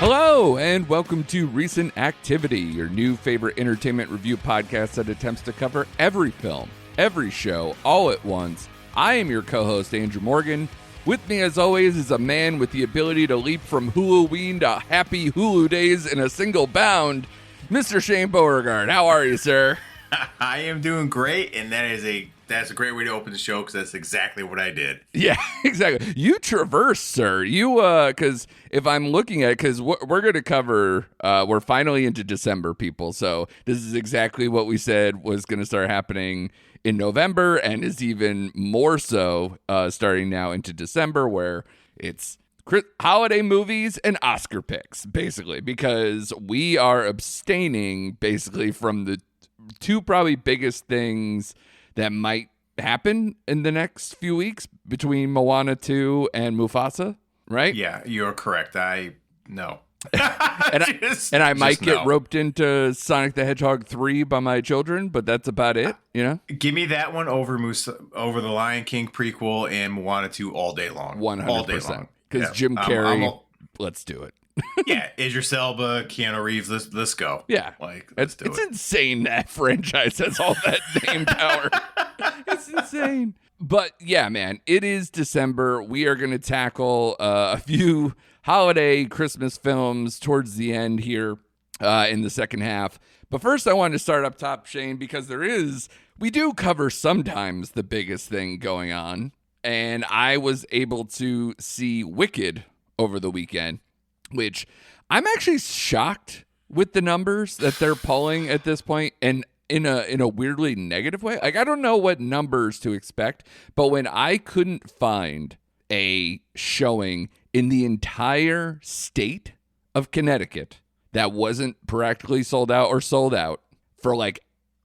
Hello, and welcome to Recent Activity, your new favorite entertainment review podcast that attempts to cover every film, every show, all at once. I am your co-host, Andrew Morgan. With me, as always, is a man with the ability to leap from Huluween to happy Hulu days in a single bound, Mr. Shane Beauregard. How are you, sir? I am doing great, and that's a great way to open the show because that's exactly what I did. Yeah, exactly. You traverse, sir. You, because if I'm looking at it, because we're going to cover, we're finally into December, people. So this is exactly what we said was going to start happening in November, and is even more so starting now into December, where it's holiday movies and Oscar picks, basically, because we are abstaining basically from the two probably biggest things that might happen in the next few weeks between Moana 2 and Mufasa, right? Yeah, you're correct. No. and I might get roped into Sonic the Hedgehog 3 by my children, but that's about it, you know? Give me that one over the Lion King prequel and Moana 2 all day long. 100%. All day long. Because Jim Carrey, let's do it. Yeah, Idris Elba, Keanu Reeves, let's go. Yeah. It's insane that franchise has all that name power. It's insane. But yeah, man, it is December. We are going to tackle a few holiday Christmas films towards the end here in the second half. But first, I wanted to start up top, Shane, because we do cover sometimes the biggest thing going on. And I was able to see Wicked over the weekend, which I'm actually shocked with the numbers that they're pulling at this point, and in a weirdly negative way. Like, I don't know what numbers to expect, but when I couldn't find a showing in the entire state of Connecticut that wasn't practically sold out or sold out for like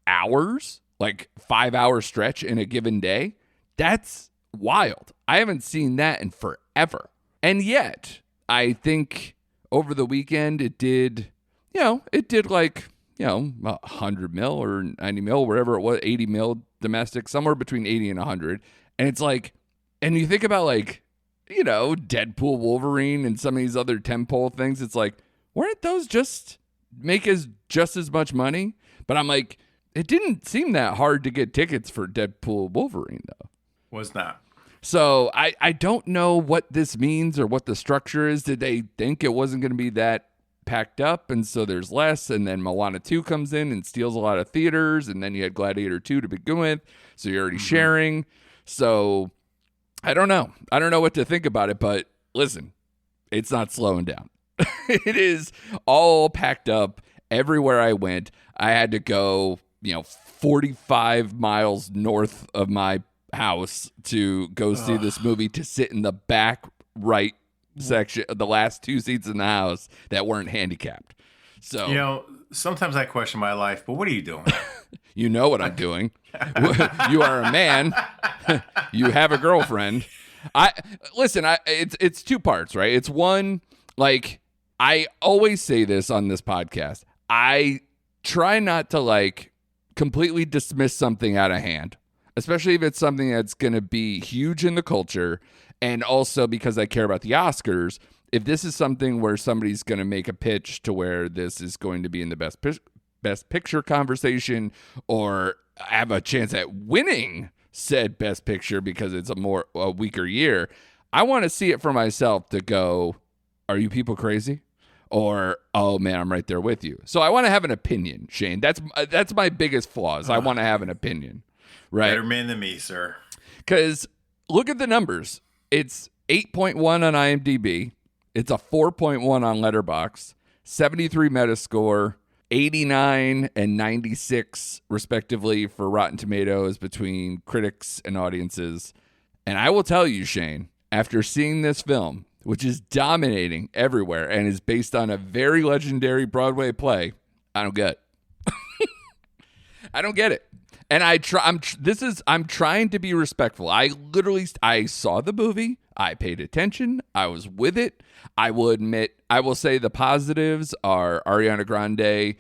hours, like 5-hour stretch in a given day, that's wild. I haven't seen that in forever. And yet, I think over the weekend it did like, 100 mil or 90 mil, wherever it was, 80 mil domestic, somewhere between 80 and 100. And it's like, and you think about like, Deadpool, Wolverine, and some of these other tentpole things. It's like, weren't those just as much money? But I'm like, it didn't seem that hard to get tickets for Deadpool, Wolverine, though. Was not. So I don't know what this means or what the structure is. Did they think it wasn't going to be that packed up, and so there's less, and then Moana 2 comes in and steals a lot of theaters, and then you had Gladiator 2 to begin with, so you're already sharing. So I don't know what to think about it, but listen, it's not slowing down. It is all packed up everywhere I went. I had to go 45 miles north of my house to go see this movie, to sit in the back right section, the last two seats in the house that weren't handicapped. So sometimes I question my life, but what are you doing? You know what I'm doing. You are a man. You have a girlfriend. It's two parts, right? It's one, like, I always say this on this podcast. I try not to like completely dismiss something out of hand, especially if it's something that's going to be huge in the culture. And also because I care about the Oscars, if this is something where somebody's going to make a pitch to where this is going to be in the best picture conversation, or have a chance at winning said best picture because it's a weaker year, I want to see it for myself to go, are you people crazy? Or, oh man, I'm right there with you. So I want to have an opinion, Shane. That's my biggest flaws. I want to have an opinion. Right. Better man than me, sir. Because look at the numbers. It's 8.1 on IMDb. It's a 4.1 on Letterboxd, 73 Metascore, 89 and 96 respectively for Rotten Tomatoes between critics and audiences. And I will tell you, Shane, after seeing this film, which is dominating everywhere and is based on a very legendary Broadway play, I don't get it. I don't get it. And I'm trying to be respectful. I saw the movie. I paid attention. I was with it. I will say the positives are Ariana Grande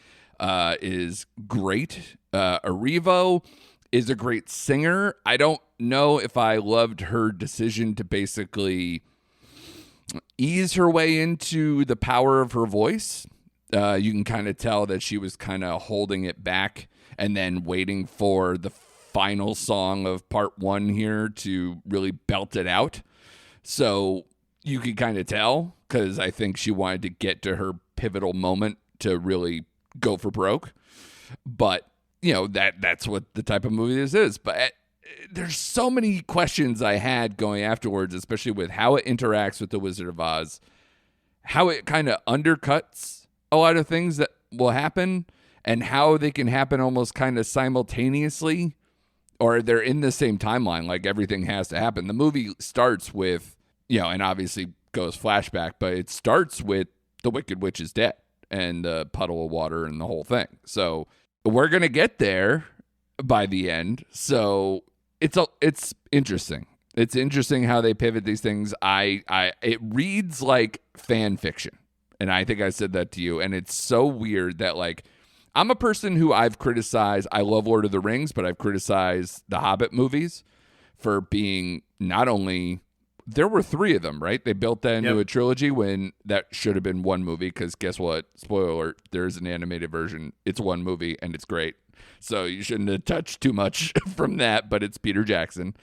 is great. Arrivo is a great singer. I don't know if I loved her decision to basically ease her way into the power of her voice. You can kind of tell that she was kind of holding it back and then waiting for the final song of part 1 here to really belt it out. So you could kind of tell, because I think she wanted to get to her pivotal moment to really go for broke. But, that's what the type of movie this is. But there's so many questions I had going afterwards, especially with how it interacts with The Wizard of Oz, how it kind of undercuts a lot of things that will happen, and how they can happen almost kind of simultaneously, or they're in the same timeline, like everything has to happen. The movie starts with, and obviously goes flashback, but it starts with the Wicked Witch is dead and the puddle of water and the whole thing. So we're going to get there by the end. So it's interesting. It's interesting how they pivot these things. It reads like fan fiction. And I think I said that to you. And it's so weird that, like, I'm a person who I've criticized. I love Lord of the Rings, but I've criticized the Hobbit movies for being not only, there were 3 of them, right? They built that into a trilogy when that should have been one movie, because guess what? Spoiler alert, there's an animated version. It's one movie and it's great. So you shouldn't have touched too much from that, but it's Peter Jackson.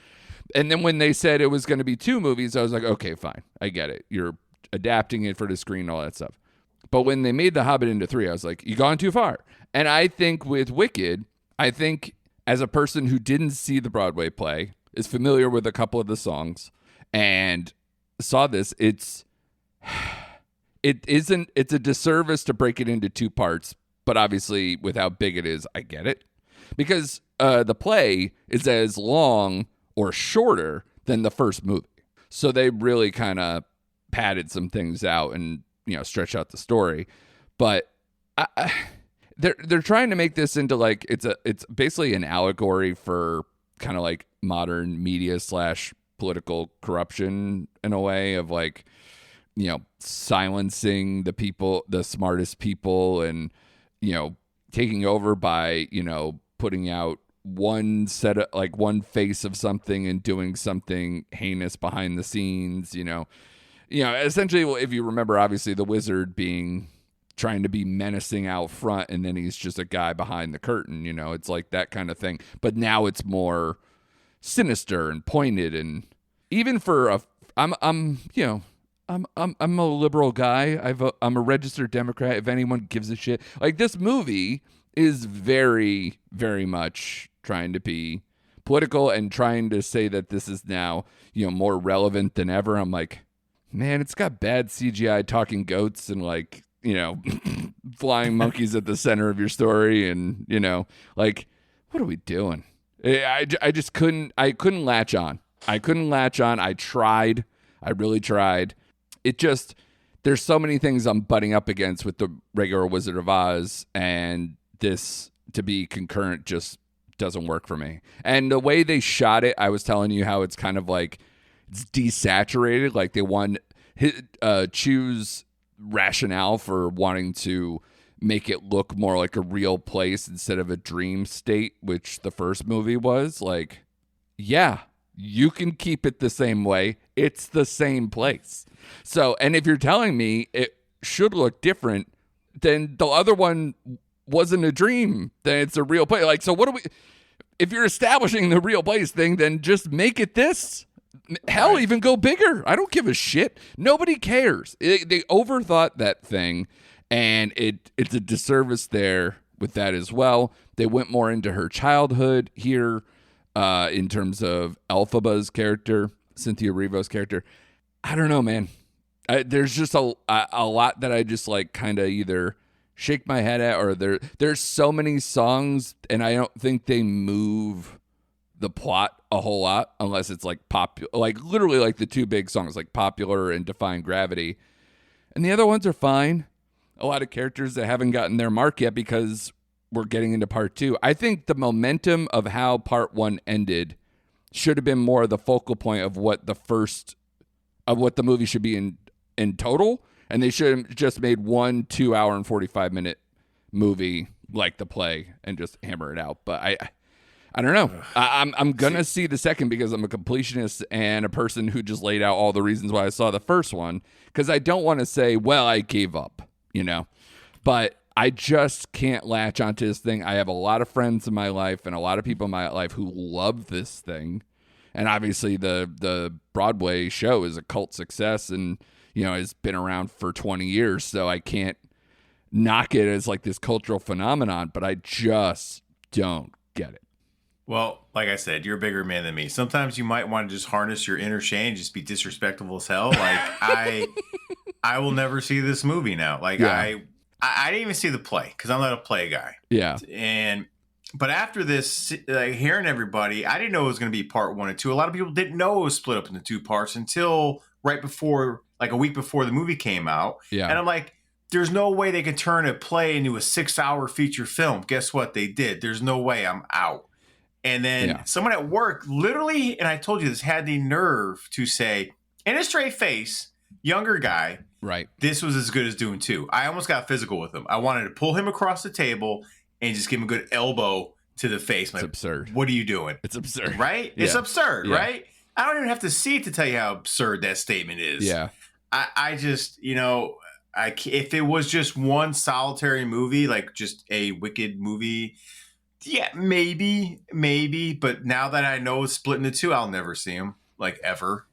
And then when they said it was going to be 2 movies, I was like, okay, fine. I get it. You're adapting it for the screen and all that stuff. But when they made The Hobbit into 3, I was like, you gone too far. And I think with Wicked, as a person who didn't see the Broadway play, is familiar with a couple of the songs, and saw this, it's a disservice to break it into 2 parts. But obviously, with how big it is, I get it. Because the play is as long or shorter than the first movie. So they really kind of padded some things out and, stretch out the story. But they're trying to make this into, like, it's basically an allegory for kind of like modern media / political corruption, in a way of, like, silencing the people, the smartest people, and, taking over by, putting out one set of, like, one face of something and doing something heinous behind the scenes, essentially, if you remember, obviously the wizard trying to be menacing out front, and then he's just a guy behind the curtain, it's like that kind of thing. But now it's more sinister and pointed, and even for I'm a liberal guy. I'm a registered Democrat. If anyone gives a shit, like, this movie is very, very much trying to be political and trying to say that this is now, more relevant than ever. I'm like, man, it's got bad CGI talking goats and, like, flying monkeys at the center of your story, and, like, what are we doing? I just couldn't latch on. I tried. I really tried. There's so many things I'm butting up against with the regular Wizard of Oz, and this to be concurrent just doesn't work for me. And the way they shot it, I was telling you how it's kind of like, it's desaturated. Like, they want choose rationale for wanting to make it look more like a real place instead of a dream state, which the first movie was. Like, yeah, you can keep it the same way. It's the same place. So, and if you're telling me it should look different, then the other one wasn't a dream, then it's a real place. Like, so what do we, if you're establishing the real place thing, then just make it this. Hell, even go bigger. I don't give a shit. Nobody cares. They overthought that thing, and it's a disservice there with that as well. They went more into her childhood here, in terms of Elphaba's character, Cynthia Erivo's character. I don't know, man. There's just a lot that I just, like, kind of either shake my head at, or there's so many songs, and I don't think they move the plot a whole lot unless it's, like, popular, like, literally, like, the 2 big songs, like Popular and Defying Gravity, and the other ones are fine. A lot of characters that haven't gotten their mark yet because we're getting into part 2. I think the momentum of how part 1 ended should have been more the focal point of what the movie should be in total, and they should have just made 1 2-hour and 45-minute movie like the play and just hammer it out. But I don't know. I'm gonna see the second because I'm a completionist and a person who just laid out all the reasons why I saw the first one. Because I don't want to say, well, I gave up, but I just can't latch onto this thing. I have a lot of friends in my life and a lot of people in my life who love this thing, and obviously the Broadway show is a cult success and has been around for 20 years. So I can't knock it as like this cultural phenomenon, but I just don't get it. Well, like I said, you're a bigger man than me. Sometimes you might want to just harness your inner Shane and just be disrespectful as hell. Like I will never see this movie now. Like I didn't even see the play because I'm not a play guy. Yeah. But after this, hearing everybody, I didn't know it was going to be part 1 and 2. A lot of people didn't know it was split up into 2 parts until right before, like a week before the movie came out. Yeah. And I'm like, there's no way they could turn a play into a 6-hour feature film. Guess what? They did. There's no way. I'm out. And then someone at work literally, and I told you this, had the nerve to say, in a straight face, younger guy, right? This was as good as Dune 2. I almost got physical with him. I wanted to pull him across the table and just give him a good elbow to the face. It's absurd. What are you doing? It's absurd. Right? Yeah. It's absurd, right? I don't even have to see it to tell you how absurd that statement is. Yeah. I just, if it was just one solitary movie, like just a Wicked movie, yeah, maybe. But now that I know it's split into 2, I'll never see him, like, ever.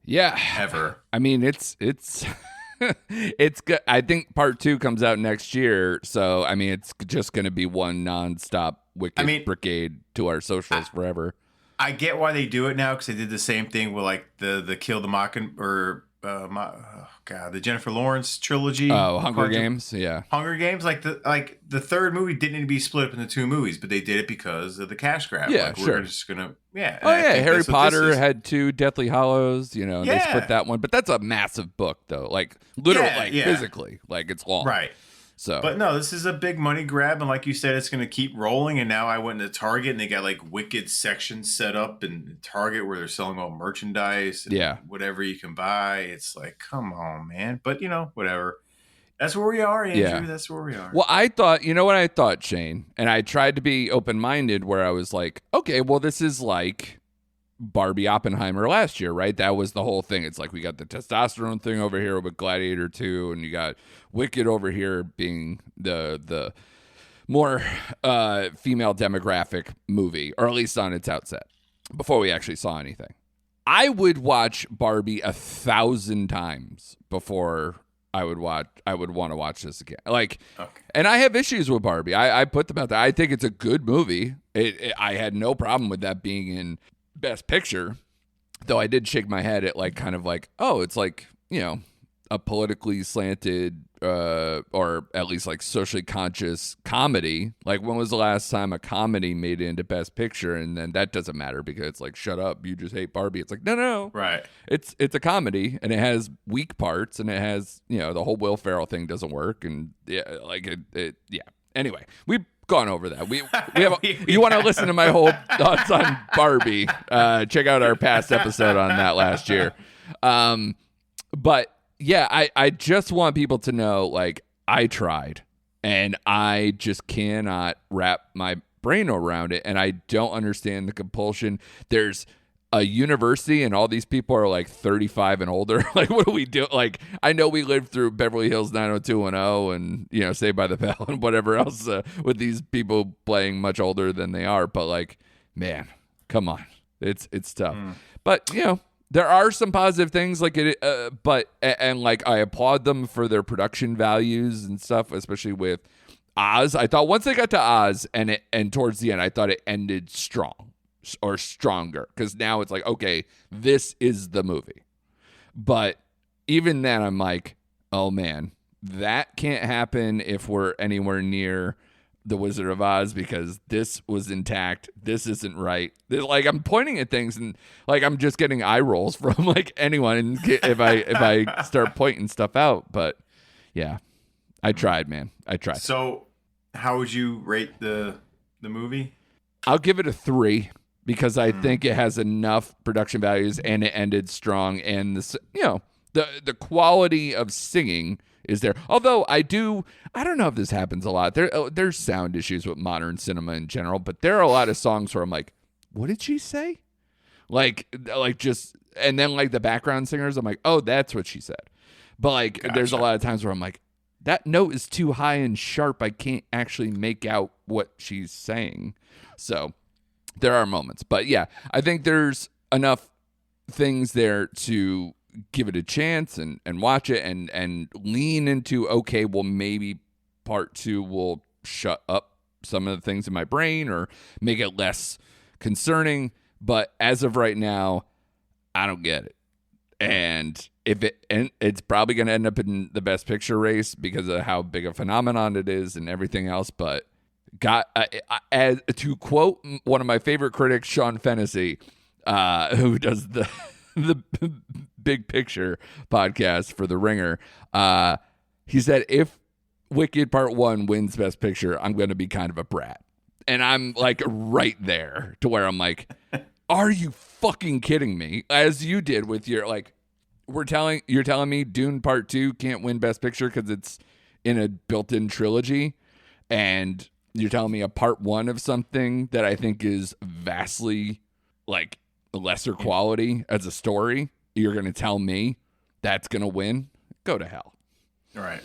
Yeah. Ever. I mean, it's it's good. I think part 2 comes out next year. So, I mean, it's just going to be one nonstop Wicked brigade to our socials forever. I get why they do it now because they did the same thing with like the Kill the Mockingbird the Jennifer Lawrence trilogy. Oh, Hunger Games, yeah. Hunger Games, like the third movie didn't need to be split up into 2 movies, but they did it because of the cash grab. Yeah, like, sure. We're just gonna, yeah. Oh yeah, Harry Potter had 2 Deathly Hallows. And they Yeah. split that one, but that's a massive book though, like literally, physically, like it's long, right? So, but no, this is a big money grab, and like you said, it's going to keep rolling. And now I went into Target, and they got like Wicked sections set up in Target where they're selling all merchandise, and whatever you can buy. It's like, come on, man. But whatever. That's where we are, Andrew. Yeah. That's where we are. Well, I thought, what I thought, Shane, and I tried to be open-minded, where I was like, okay, well, this is like Barbie Oppenheimer last year, right? That was the whole thing. It's like we got the testosterone thing over here with Gladiator 2, and you got Wicked over here being the more female demographic movie, or at least on its outset, before we actually saw anything. I would watch Barbie 1,000 times before I would want to watch this again. Like, okay. And I have issues with Barbie. I put them out there. I think it's a good movie. I had no problem with that being in Best Picture, though I did shake my head at it's like, a politically slanted or at least like socially conscious comedy. Like, when was the last time a comedy made it into Best Picture? And then that doesn't matter because it's like, shut up, you just hate Barbie. It's like, no. Right. It's a comedy, and it has weak parts, and it has, the whole Will Ferrell thing doesn't work. And Anyway, we've gone over that. We have. You want to listen to my whole thoughts on Barbie? Check out our past episode on that last year. But yeah, I just want people to know, like, I tried, and I just cannot wrap my brain around it, and I don't understand the compulsion. There's a university, and all these people are like 35 and older. Like, what do we do? Like, I know we lived through Beverly Hills 90210 and Saved by the Bell and whatever else with these people playing much older than they are. But like, man, come on, it's tough. But there are some positive things, like it. But I applaud them for their production values and stuff, especially with Oz. I thought once they got to Oz and towards the end, I thought it ended strong. Or stronger, because now it's like, okay, this is the movie. But even then, I'm like, oh man, that can't happen if we're anywhere near The Wizard of Oz, because this was intact. This isn't right. Like, I'm pointing at things, and like I'm just getting eye rolls from like anyone if I start pointing stuff out. But yeah, I tried, man. I tried. So, how would you rate the movie? I'll give it a 3. Because I think it has enough production values, and it ended strong, and the The quality of singing is there. Although I don't know if this happens a lot. There's sound issues with modern cinema in general, but there are a lot of songs where I'm like, what did she say? Like just, and then like the background singers, I'm like, oh, that's what she said. But like, Gotcha. There's a lot of times where I'm like, that note is too high and sharp. I can't actually make out what she's saying. So there are moments, but yeah, I think there's enough things there to give it a chance and watch it and lean into, okay, well, maybe part 2 will shut up some of the things in my brain or make it less concerning. But as of right now, I don't get it. And it's probably going to end up in the Best Picture race because of how big a phenomenon it is and everything else. But as to quote one of my favorite critics, Sean Fennessy, who does the Big Picture podcast for The Ringer, he said, if Wicked Part 1 wins Best Picture, I'm going to be kind of a brat. And I'm like right there to where I'm like, are you fucking kidding me? As you did with your, like, you're telling me Dune Part 2 can't win Best Picture because it's in a built-in trilogy, and you're telling me a part 1 of something that I think is vastly like lesser quality as a story, you're going to tell me that's going to win? Go to hell. All right.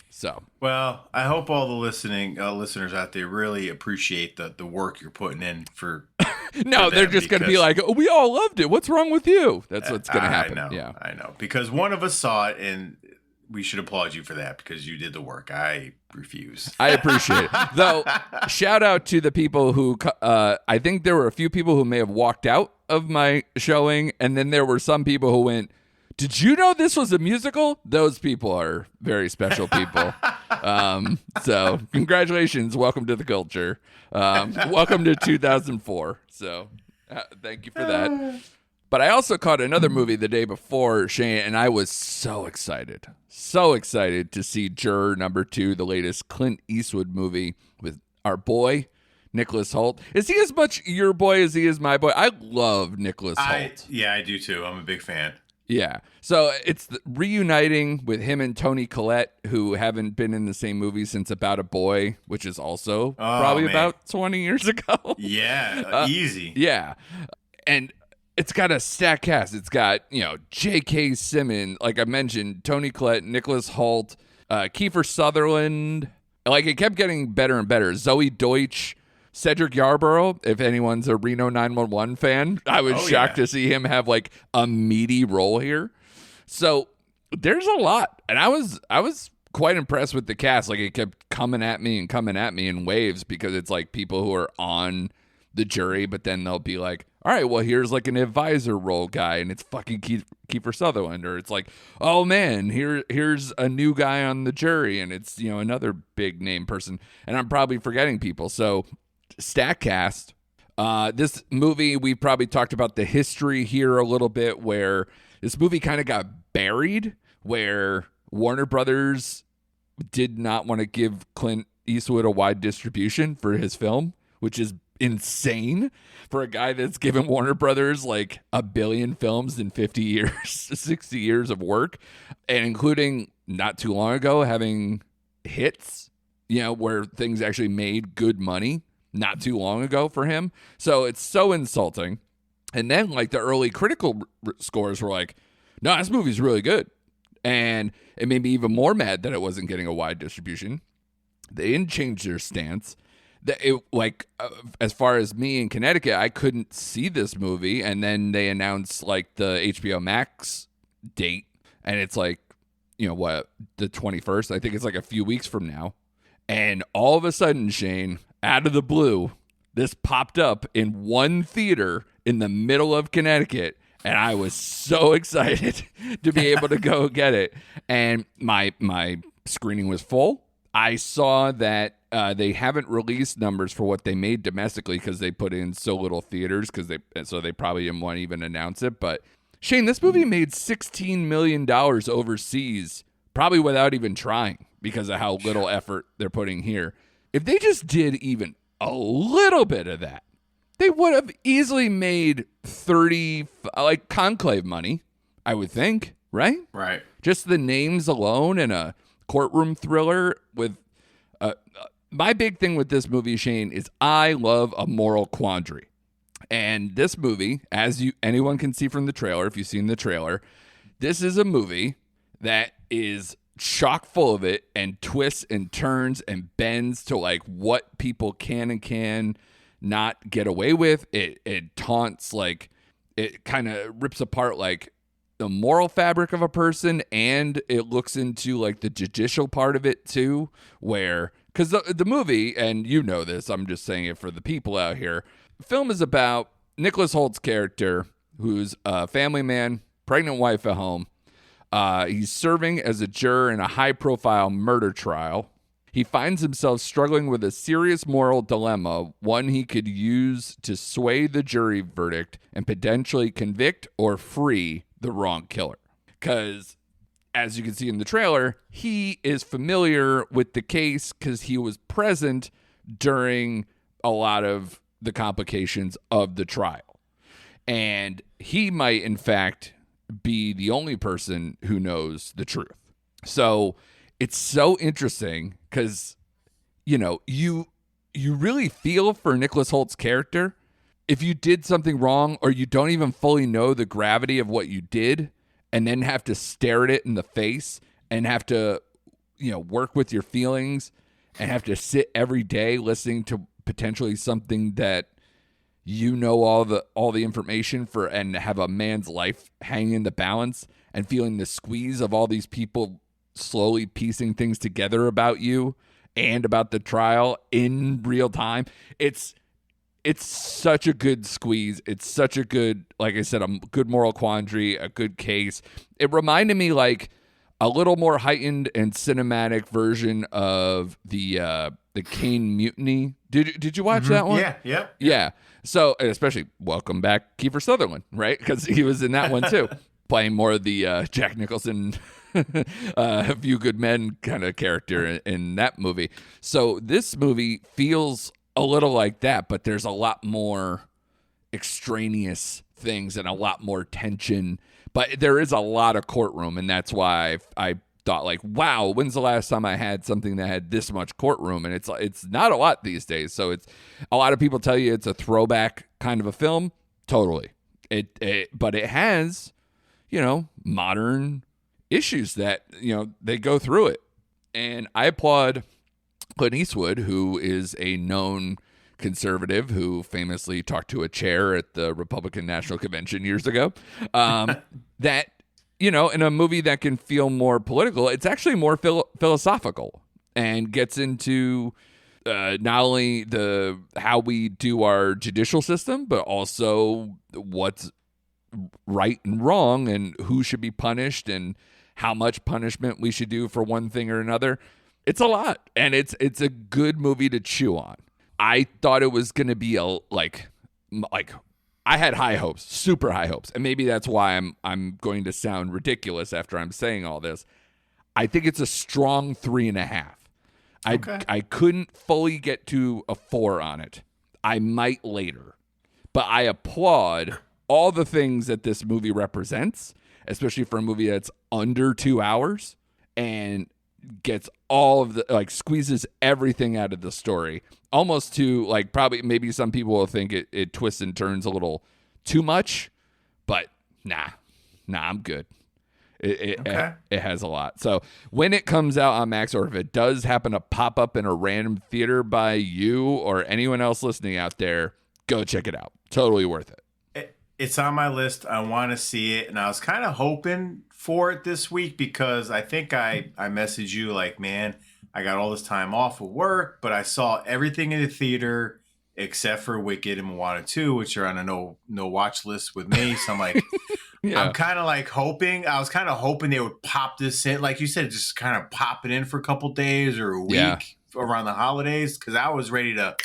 So, well, I hope all the listeners out there really appreciate the work you're putting in for. No, they're just going to be like, oh, we all loved it. What's wrong with you? That's what's going to happen. I know. Because one of us saw it, and we should applaud you for that because you did the work. I refuse. I appreciate it. Though, shout out to the people who, I think there were a few people who may have walked out of my showing, and then there were some people who went, did you know this was a musical? Those people are very special people. So congratulations. Welcome to the culture. Welcome to 2004. So thank you for that. But I also caught another movie the day before, Shane, and I was so excited. So excited to see Juror #2, the latest Clint Eastwood movie with our boy, Nicholas Hoult. Is he as much your boy as he is my boy? I love Nicholas Hoult. Yeah, I do too. I'm a big fan. Yeah. So it's reuniting with him and Toni Collette, who haven't been in the same movie since About a Boy, which is also probably about 20 years ago. Yeah, easy. Yeah. And it's got a stacked cast. It's got, J.K. Simmons, like I mentioned, Toni Collette, Nicholas Hoult, Kiefer Sutherland. Like, it kept getting better and better. Zoe Deutsch, Cedric Yarborough, if anyone's a Reno 911 fan, I was shocked to see him have like a meaty role here. So there's a lot. And I was quite impressed with the cast. Like, it kept coming at me in waves because it's like people who are on the jury, but then they'll be like, all right, well, here's like an advisor role guy, and it's fucking Kiefer Sutherland. Or it's like, oh man, here's a new guy on the jury, and it's, another big name person. And I'm probably forgetting people. So stack cast. This movie, we probably talked about the history here a little bit, where this movie kind of got buried, where Warner Brothers did not want to give Clint Eastwood a wide distribution for his film, which is insane for a guy that's given Warner Brothers like 1 billion films in 50 years, 60 years of work, and including not too long ago having hits, where things actually made good money not too long ago for him. So it's so insulting. And then like the early critical scores were like, no, this movie's really good. And it made me even more mad that it wasn't getting a wide distribution. They didn't change their stance. As far as me in Connecticut, I couldn't see this movie. And then they announced like the HBO Max date. And it's like, the 21st. I think it's like a few weeks from now. And all of a sudden, Shane, out of the blue, this popped up in one theater in the middle of Connecticut, and I was so excited to be able to go get it. And my screening was full. I saw that they haven't released numbers for what they made domestically because they put in so little theaters, so they probably didn't want to even announce it. But Shane, this movie made $16 million overseas, probably without even trying, because of how little effort they're putting here. If they just did even a little bit of that, they would have easily made 30, like Conclave money, I would think, right? Right. Just the names alone in a courtroom thriller with my big thing with this movie, Shane, is I love a moral quandary. And this movie, as anyone can see from the trailer, if you've seen the trailer, this is a movie that is chock full of it and twists and turns and bends to like what people can and can not get away with. It taunts, like it kind of rips apart like the moral fabric of a person, and it looks into like the judicial part of it too, where because the movie, and you know this, I'm just saying it for the people out here, the film is about Nicholas Holt's character, who's a family man, pregnant wife at home. He's serving as a juror in a high-profile murder trial. He finds himself struggling with a serious moral dilemma, one he could use to sway the jury verdict and potentially convict or free the wrong killer. Because, as you can see in the trailer, he is familiar with the case because he was present during a lot of the complications of the trial. And he might, in fact, be the only person who knows the truth. So it's so interesting because, you know, you really feel for Nicholas Holt's character. If you did something wrong or you don't even fully know the gravity of what you did and then have to stare at it in the face and have to, you know, work with your feelings and have to sit every day listening to potentially something that you know all the information for, and have a man's life hanging in the balance and feeling the squeeze of all these people slowly piecing things together about you and about the trial in real time. It's such a good squeeze. It's such a good, like I said, a good moral quandary, a good case. It reminded me like a little more heightened and cinematic version of the Kane Mutiny. Did you watch that one? Yeah. So, especially welcome back Kiefer Sutherland, right? Because he was in that one too, playing more of the Jack Nicholson, A Few Good Men kind of character in that movie. So this movie feels a little like that, but there's a lot more extraneous things and a lot more tension. But there is a lot of courtroom, and that's why I thought, like, wow, when's the last time I had something that had this much courtroom? And it's not a lot these days. So it's a lot of people tell you it's a throwback kind of a film. Totally. But it has, you know, modern issues that, you know, they go through it. And I applaud Clint Eastwood, who is a known conservative who famously talked to a chair at the Republican National Convention years ago, that, you know, in a movie that can feel more political, it's actually more philosophical and gets into not only how we do our judicial system, but also what's right and wrong and who should be punished and how much punishment we should do for one thing or another. It's a lot, and it's a good movie to chew on. I thought it was going to be like I had high hopes, super high hopes, and maybe that's why I'm going to sound ridiculous after I'm saying all this. I think it's a strong 3.5. Okay. I couldn't fully get to a 4 on it. I might later, but I applaud all the things that this movie represents, especially for a movie that's under 2 hours and gets all of the, like, squeezes everything out of the story, almost to, like, probably maybe some people will think it twists and turns a little too much, but nah, I'm good. It has a lot. So when it comes out on Max, or if it does happen to pop up in a random theater by you or anyone else listening out there, go check it out. Totally worth it. It's on my list. I want to see it. And I was kind of hoping for it this week because I think I messaged you like, man, I got all this time off of work, but I saw everything in the theater except for Wicked and Moana 2, which are on a no watch list with me. So I'm like, yeah. I'm kind of like hoping. I was kind of hoping they would pop this in. Like you said, just kind of pop it in for a couple days or a week around the holidays because I was ready to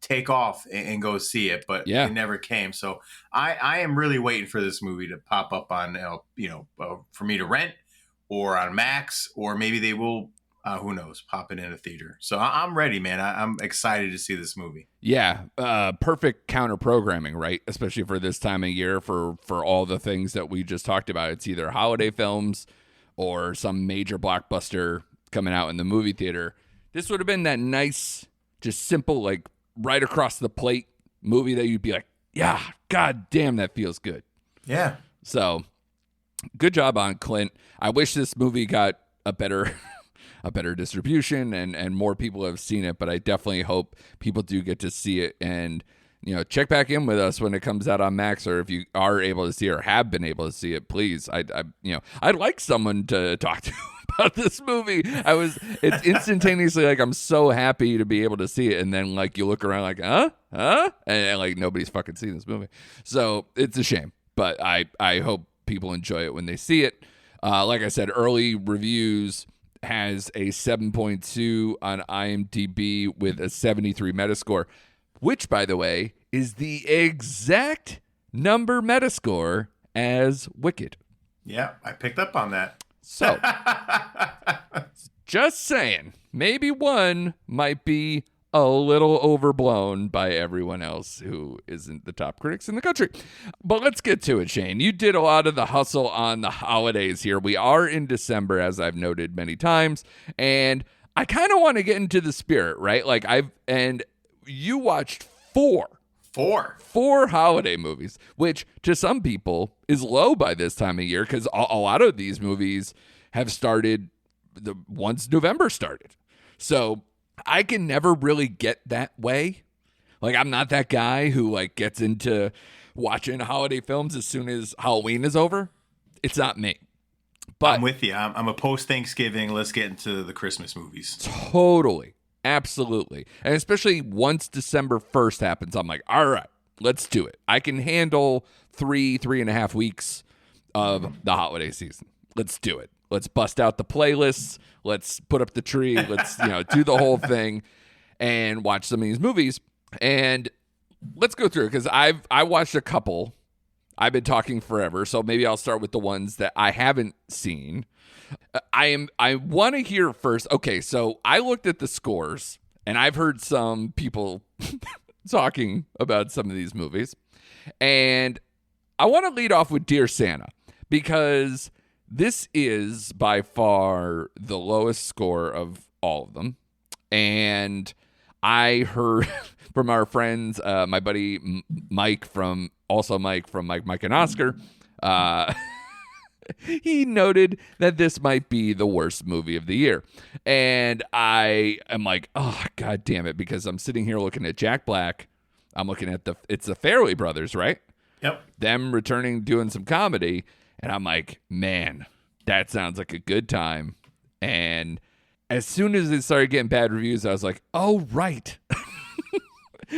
take off and go see it, but it never came. So I am really waiting for this movie to pop up on, for me to rent or on Max, or maybe they will who knows, pop it in a theater. So I'm ready, man. I'm excited to see this movie. Yeah, perfect counter programming, right? Especially for this time of year, for all the things that we just talked about. It's either holiday films or some major blockbuster coming out in the movie theater. This would have been that nice, just simple, like right across the plate movie that you'd be like, yeah, god damn, that feels good. Yeah. So good job on Clint. I wish this movie got a better distribution and more people have seen it, but I definitely hope people do get to see it. And check back in with us when it comes out on Max, or if you are able to see it or have been able to see it, please. I'd like someone to talk to about this movie. It's instantaneously like I'm so happy to be able to see it, and then like you look around like and like nobody's fucking seen this movie, so it's a shame. But I hope people enjoy it when they see it. Like I said, early reviews has a 7.2 on IMDb with a 73 Metascore, which, by the way, is the exact number Metascore as Wicked. Yeah, I picked up on that. So, just saying, maybe one might be a little overblown by everyone else who isn't the top critics in the country. But let's get to it, Shane. You did a lot of the hustle on the holidays here. We are in December, as I've noted many times, and I kind of want to get into the spirit, right? Like you watched four holiday movies, which to some people is low by this time of year, because a lot of these movies have started once November started. So I can never really get that way. Like, I'm not that guy who like gets into watching holiday films as soon as Halloween is over. It's not me. But I'm with you. I'm a post-Thanksgiving, let's get into the Christmas movies. Totally. Absolutely. And especially once December 1st happens, I'm like, all right, let's do it. I can handle 3.5 weeks of the holiday season. Let's do it. Let's bust out the playlists. Let's put up the tree. Let's, do the whole thing and watch some of these movies. And let's go through it, because I watched a couple. I've been talking forever, so maybe I'll start with the ones that I haven't seen. I want to hear first. Okay, so I looked at the scores, and I've heard some people talking about some of these movies. And I want to lead off with Dear Santa, because this is by far the lowest score of all of them. And I heard from our friends, my buddy Mike from Mike and Oscar, he noted that this might be the worst movie of the year. And I am like, oh, God damn it, because I'm sitting here looking at Jack Black. I'm looking at it's the Farrelly brothers, right? Yep. Them returning, doing some comedy. And I'm like, man, that sounds like a good time. And as soon as it started getting bad reviews, I was like, oh, right.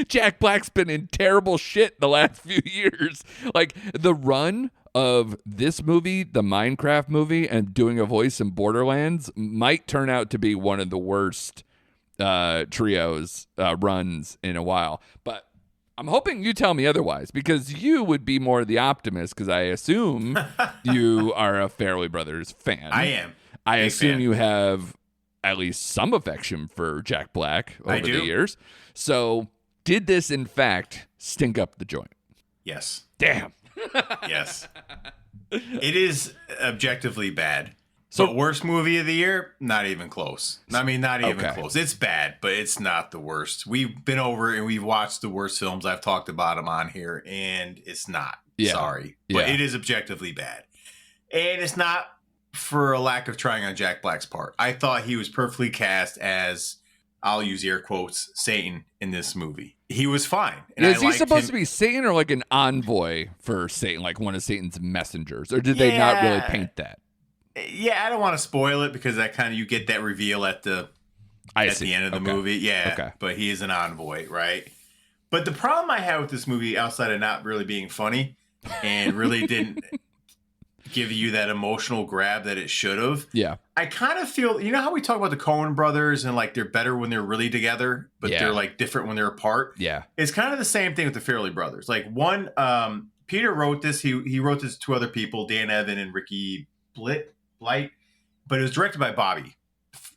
Jack Black's been in terrible shit the last few years. Like, the run of this movie, the Minecraft movie, and doing a voice in Borderlands might turn out to be one of the worst runs in a while. But I'm hoping you tell me otherwise, because you would be more the optimist, because I assume you are a Farrelly Brothers fan. I am. I assume you have at least some affection for Jack Black over the years. So did this, in fact, stink up the joint? Yes. Damn. Yes. It is objectively bad. So, worst movie of the year? Not even close. I mean, not even close. It's bad, but it's not the worst. We've been over and we've watched the worst films. I've talked about them on here, and it's not. Yeah. Sorry. But it is objectively bad. And it's not for a lack of trying on Jack Black's part. I thought he was perfectly cast as, I'll use air quotes, Satan in this movie. He was fine. And is he supposed to be Satan, or like an envoy for Satan, like one of Satan's messengers? Or did they not really paint that? Yeah, I don't want to spoil it, because that kind of, you get that reveal at the end of the movie. Yeah, okay. But he is an envoy, right? But the problem I have with this movie, outside of not really being funny and really didn't give you that emotional grab that it should have. Yeah. I kind of feel, you know how we talk about the Coen brothers and like they're better when they're really together, but they're like different when they're apart. Yeah. It's kind of the same thing with the Farrelly brothers. Like one, Peter wrote this. He wrote this to other people, Dan Evan and Ricky Blight, but it was directed by Bobby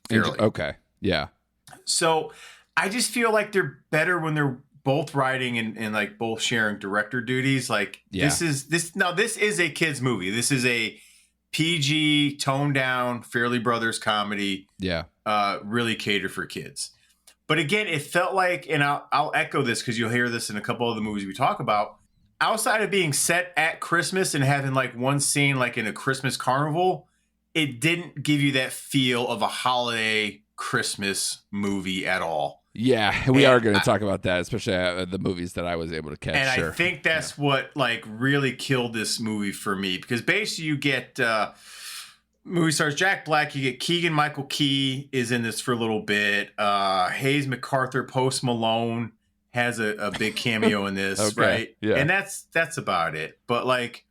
Fairly. Okay. Yeah. So I just feel like they're better when they're both writing and like both sharing director duties. Like this is a kids movie. This is a PG toned down Fairley Brothers comedy. Yeah. Really catered for kids. But again, it felt like, and I'll echo this because you'll hear this in a couple of the movies we talk about. Outside of being set at Christmas and having like one scene like in a Christmas carnival, it didn't give you that feel of a holiday Christmas movie at all. Yeah, we are going to talk about that, especially the movies that I was able to catch. And I think that's what like really killed this movie for me, because basically you get movie stars Jack Black, you get Keegan-Michael Key is in this for a little bit. Hayes MacArthur, Post Malone has a big cameo in this, okay. right? Yeah. And that's about it. But like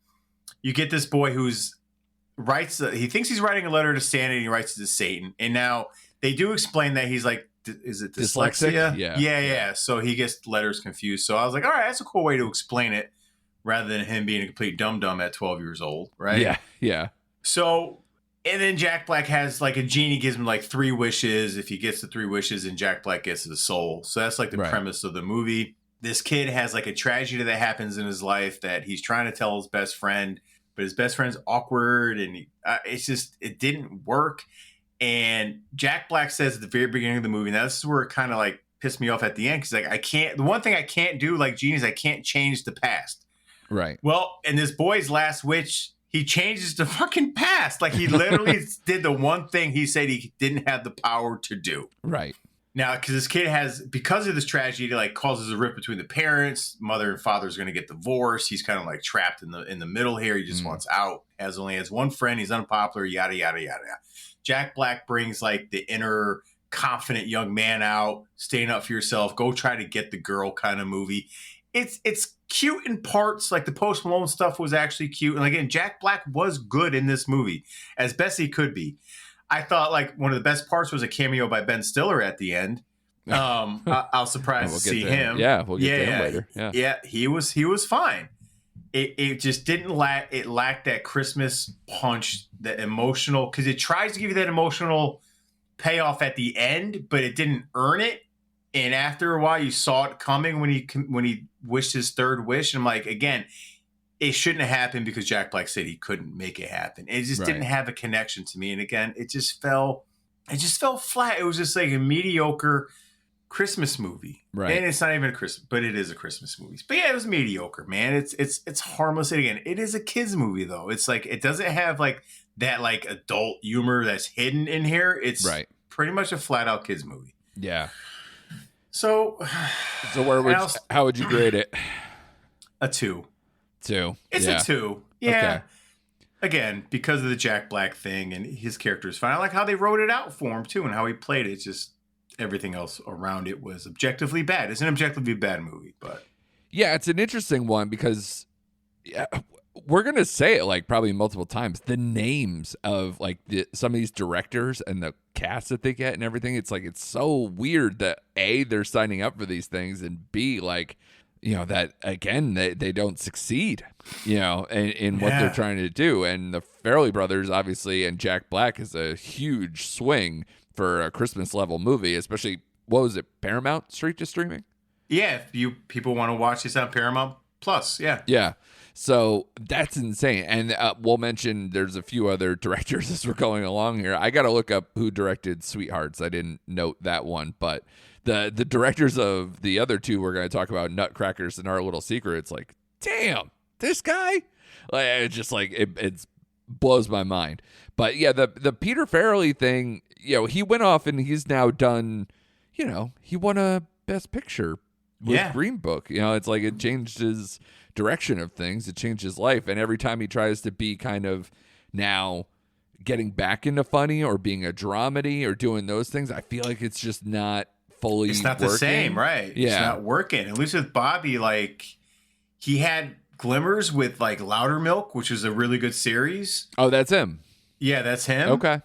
you get this boy who's he thinks he's writing a letter to Santa and he writes it to Satan. And now they do explain that he's like, is it dyslexia? Yeah. So he gets letters confused. So I was like, all right, that's a cool way to explain it rather than him being a complete dum-dum at 12 years old, right? Yeah. So, and then Jack Black has like a genie gives him like 3 wishes. If he gets the 3 wishes, and Jack Black gets the soul. So that's like the premise of the movie. This kid has like a tragedy that happens in his life that he's trying to tell his best friend, but his best friend's awkward and it didn't work. And Jack Black says at the very beginning of the movie, now this is where it kind of like pissed me off at the end, because like the one thing I can't do like genie is I can't change the past. Right. Well, in this boy's last wish, he changes the fucking past. Like he literally did the one thing he said he didn't have the power to do. Right. Now, because this kid because of this tragedy, it like causes a rift between the parents. Mother and father is going to get divorced. He's kind of like trapped in the middle here. He just wants out. Only has one friend. He's unpopular. Yada yada yada. Jack Black brings like the inner confident young man out, staying up for yourself. Go try to get the girl kind of movie. It's cute in parts. Like the Post Malone stuff was actually cute. And again, Jack Black was good in this movie as best he could be. I thought like one of the best parts was a cameo by Ben Stiller at the end. I was surprised to see him. Yeah, we'll get to him later. Yeah, he was fine. It just didn't lack. It lacked that Christmas punch, that emotional, because it tries to give you that emotional payoff at the end, but it didn't earn it. And after a while, you saw it coming when he wished his 3rd wish. And I'm like, again, it shouldn't have happened because Jack Black said he couldn't make it happen. It just didn't have a connection to me. And again, it just fell flat. It was just like a mediocre Christmas movie. Right. And it's not even a Christmas, but it is a Christmas movie. But yeah, it was mediocre, man. It's harmless. And again, it is a kids movie though. It's like, it doesn't have like that like adult humor that's hidden in here. It's pretty much a flat out kids movie. Yeah. So how would you grade it? A 2. 2. It's a 2. Yeah. Okay. Again, because of the Jack Black thing, and his character is fine. I like how they wrote it out for him too, and how he played it. It's just everything else around it was objectively bad. It's an objectively bad movie, but yeah, it's an interesting one because we're gonna say it like probably multiple times. The names of like some of these directors and the cast that they get and everything. It's like it's so weird that A, they're signing up for these things, and B, like, you know, that again they don't succeed, you know, in what they're trying to do. And the Farrelly brothers obviously, and Jack Black is a huge swing for a Christmas level movie, especially, what was it, Paramount straight to streaming? Yeah, if people want to watch this on Paramount Plus, yeah. So that's insane. And we'll mention there's a few other directors as we're going along here. I got to look up who directed Sweethearts. I didn't note that one, but the directors of the other two we're going to talk about, Nutcrackers and Our Little Secret, it's like, damn, this guy, like, it's just like it blows my mind. But yeah, the Peter Farrelly thing, you know, he went off and he's now done, you know, he won a Best Picture with Green Book. You know, it's like it changed his direction of things. It changed his life. And every time he tries to be kind of now getting back into funny or being a dramedy or doing those things, I feel like it's just not fully It's not working. the same, right? Yeah. It's not working. At least with Bobby, like, he had glimmers with like Loudermilk, which was a really good series. Oh, that's him. Yeah, that's him. Okay.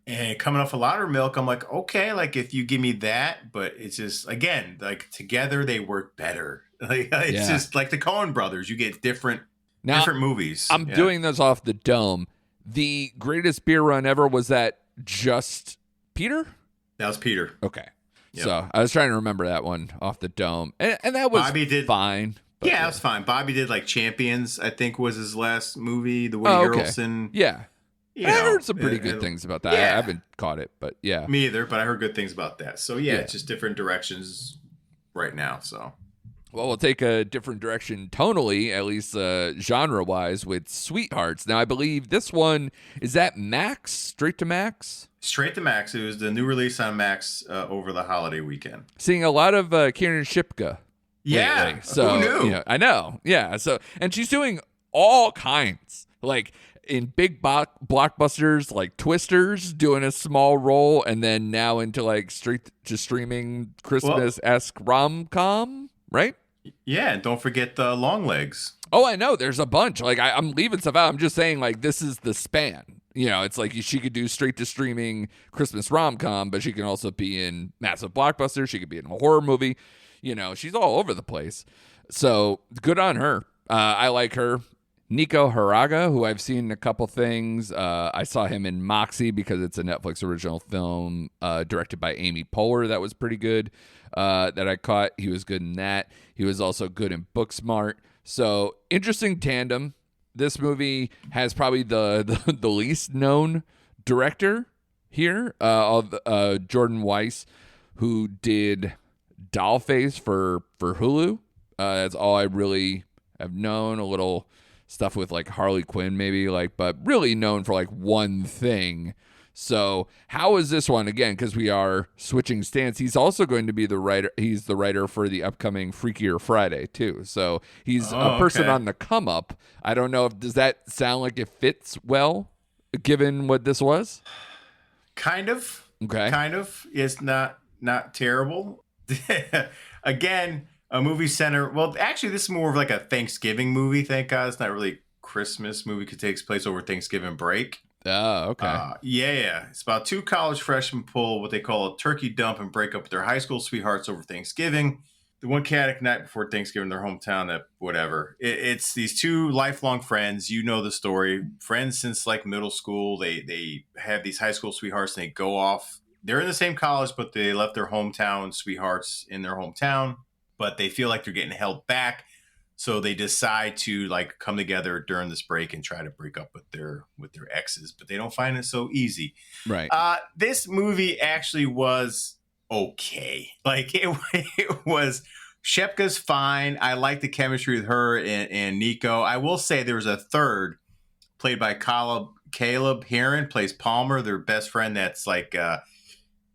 And coming off of Loudermilk, I'm like, okay, like if you give me that, but it's just, again, like together they work better. Like it's just like the Coen brothers. You get different movies. I'm doing this off the dome. The greatest beer run ever, was that just Peter? That was Peter. Okay. Yep. So I was trying to remember that one off the dome. And that was fine. Yeah, it was fine. Bobby did like Champions, I think was his last movie. The Woody Harrelson. Yeah. I heard some pretty good things about that. Yeah. I haven't caught it, but yeah. Me either, but I heard good things about that. So yeah, it's just different directions right now. So. Well, we'll take a different direction tonally, at least genre-wise, with Sweethearts. Now, I believe this one, is that Max? Straight to Max? Straight to Max. It was the new release on Max over the holiday weekend. Seeing a lot of Kieran Shipka. Yeah. Lately. So, who knew? I know. Yeah. So, and she's doing all kinds. Like in big blockbusters like Twisters, doing a small role, and then now into like straight to streaming Christmas-esque rom-com, right? Yeah, and don't forget the Long Legs. Oh, I know. There's a bunch. Like I'm leaving stuff out. I'm just saying, like, this is the span. It's like she could do straight to streaming Christmas rom-com, but she can also be in massive blockbusters. She could be in a horror movie. She's all over the place. So good on her. I like her. Nico Haraga, who I've seen in a couple things. I saw him in Moxie because it's a Netflix original film directed by Amy Poehler that was pretty good. That I caught. He was good in that. He was also good in Booksmart. So interesting tandem. This movie has probably the least known director here of Jordan Weiss, who did Dollface for Hulu. That's all I really have known. A little stuff with like Harley Quinn maybe, but really known for like one thing. So how is this one again? Because we are switching stance. He's also going to be the writer. He's the writer for the upcoming Freakier Friday too. So he's a person on the come up. I don't know does that sound like it fits well, given what this was? Kind of. Okay. Kind of. It's not terrible. Again, a movie center. Well, actually, this is more of like a Thanksgiving movie. Thank God, it's not really a Christmas movie. It takes place over Thanksgiving break. Oh, okay. Yeah. It's about two college freshmen pull what they call a turkey dump and break up with their high school sweethearts over Thanksgiving. The one chaotic night before Thanksgiving, their hometown, whatever. It's these two lifelong friends. You know the story. Friends since like middle school. They have these high school sweethearts and they go off. They're in the same college, but they left their hometown sweethearts in their hometown. But they feel like they're getting held back. So they decide to like come together during this break and try to break up with their exes, but they don't find it so easy. Right. This movie actually was okay. Like it was. Shepka's fine. I like the chemistry with her and Nico. I will say there was a third played by Caleb Heron, plays Palmer, their best friend. That's like a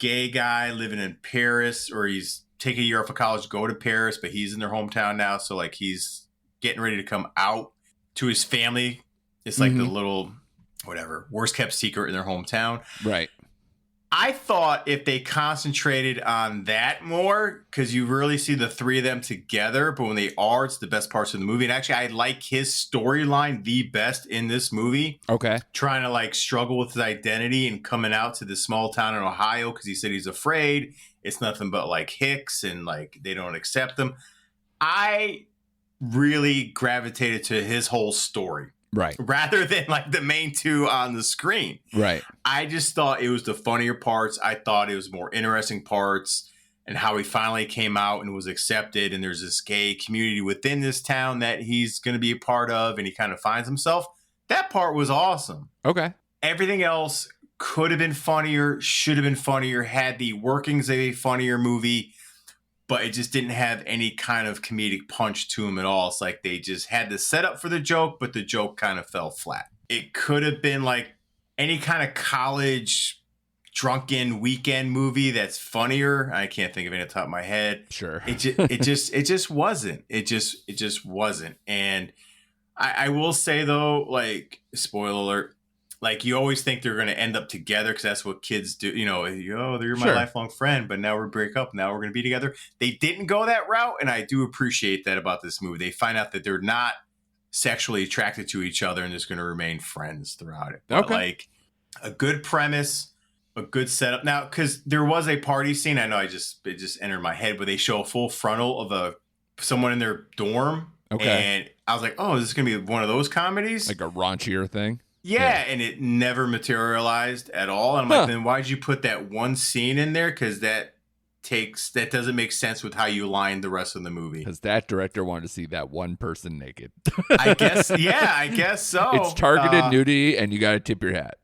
gay guy living in Paris, or he's take a year off of college to go to Paris, but he's in their hometown now. So like he's getting ready to come out to his family. It's like the little, whatever, worst kept secret in their hometown. Right. I thought if they concentrated on that more, because you really see the three of them together, but when they are, it's the best parts of the movie. And actually, I like his storyline the best in this movie. Okay. Trying to like struggle with his identity and coming out to this small town in Ohio because he said he's afraid. It's nothing but like hicks and like they don't accept him. I really gravitated to his whole story. Right. Rather than like the main two on the screen. Right. I just thought it was the funnier parts. I thought it was more interesting parts, and how he finally came out and was accepted. And there's this gay community within this town that he's going to be a part of, and he kind of finds himself. That part was awesome. Okay. Everything else could have been funnier, should have been funnier, had the workings of a funnier movie, but it just didn't have any kind of comedic punch to him at all. It's like they just had the setup for the joke, but the joke kind of fell flat. It could have been like any kind of college drunken weekend movie that's funnier. I can't think of any at the top of my head. Sure. It just wasn't. It just wasn't. And I will say though, like, spoiler alert, like you always think they're going to end up together because that's what kids do. They're my lifelong friend, but now we break up. Now we're going to be together. They didn't go that route, and I do appreciate that about this movie. They find out that they're not sexually attracted to each other and just going to remain friends throughout it. But like a good premise, a good setup. Now, because there was a party scene, I know it just entered my head, where they show a full frontal of someone in their dorm. Okay. And I was like, oh, is this going to be one of those comedies? Like a raunchier thing? Yeah, and it never materialized at all. And I'm like, then why'd you put that one scene in there? Because that doesn't make sense with how you line the rest of the movie. Because that director wanted to see that one person naked. I guess so. It's targeted nudity, and you got to tip your hat.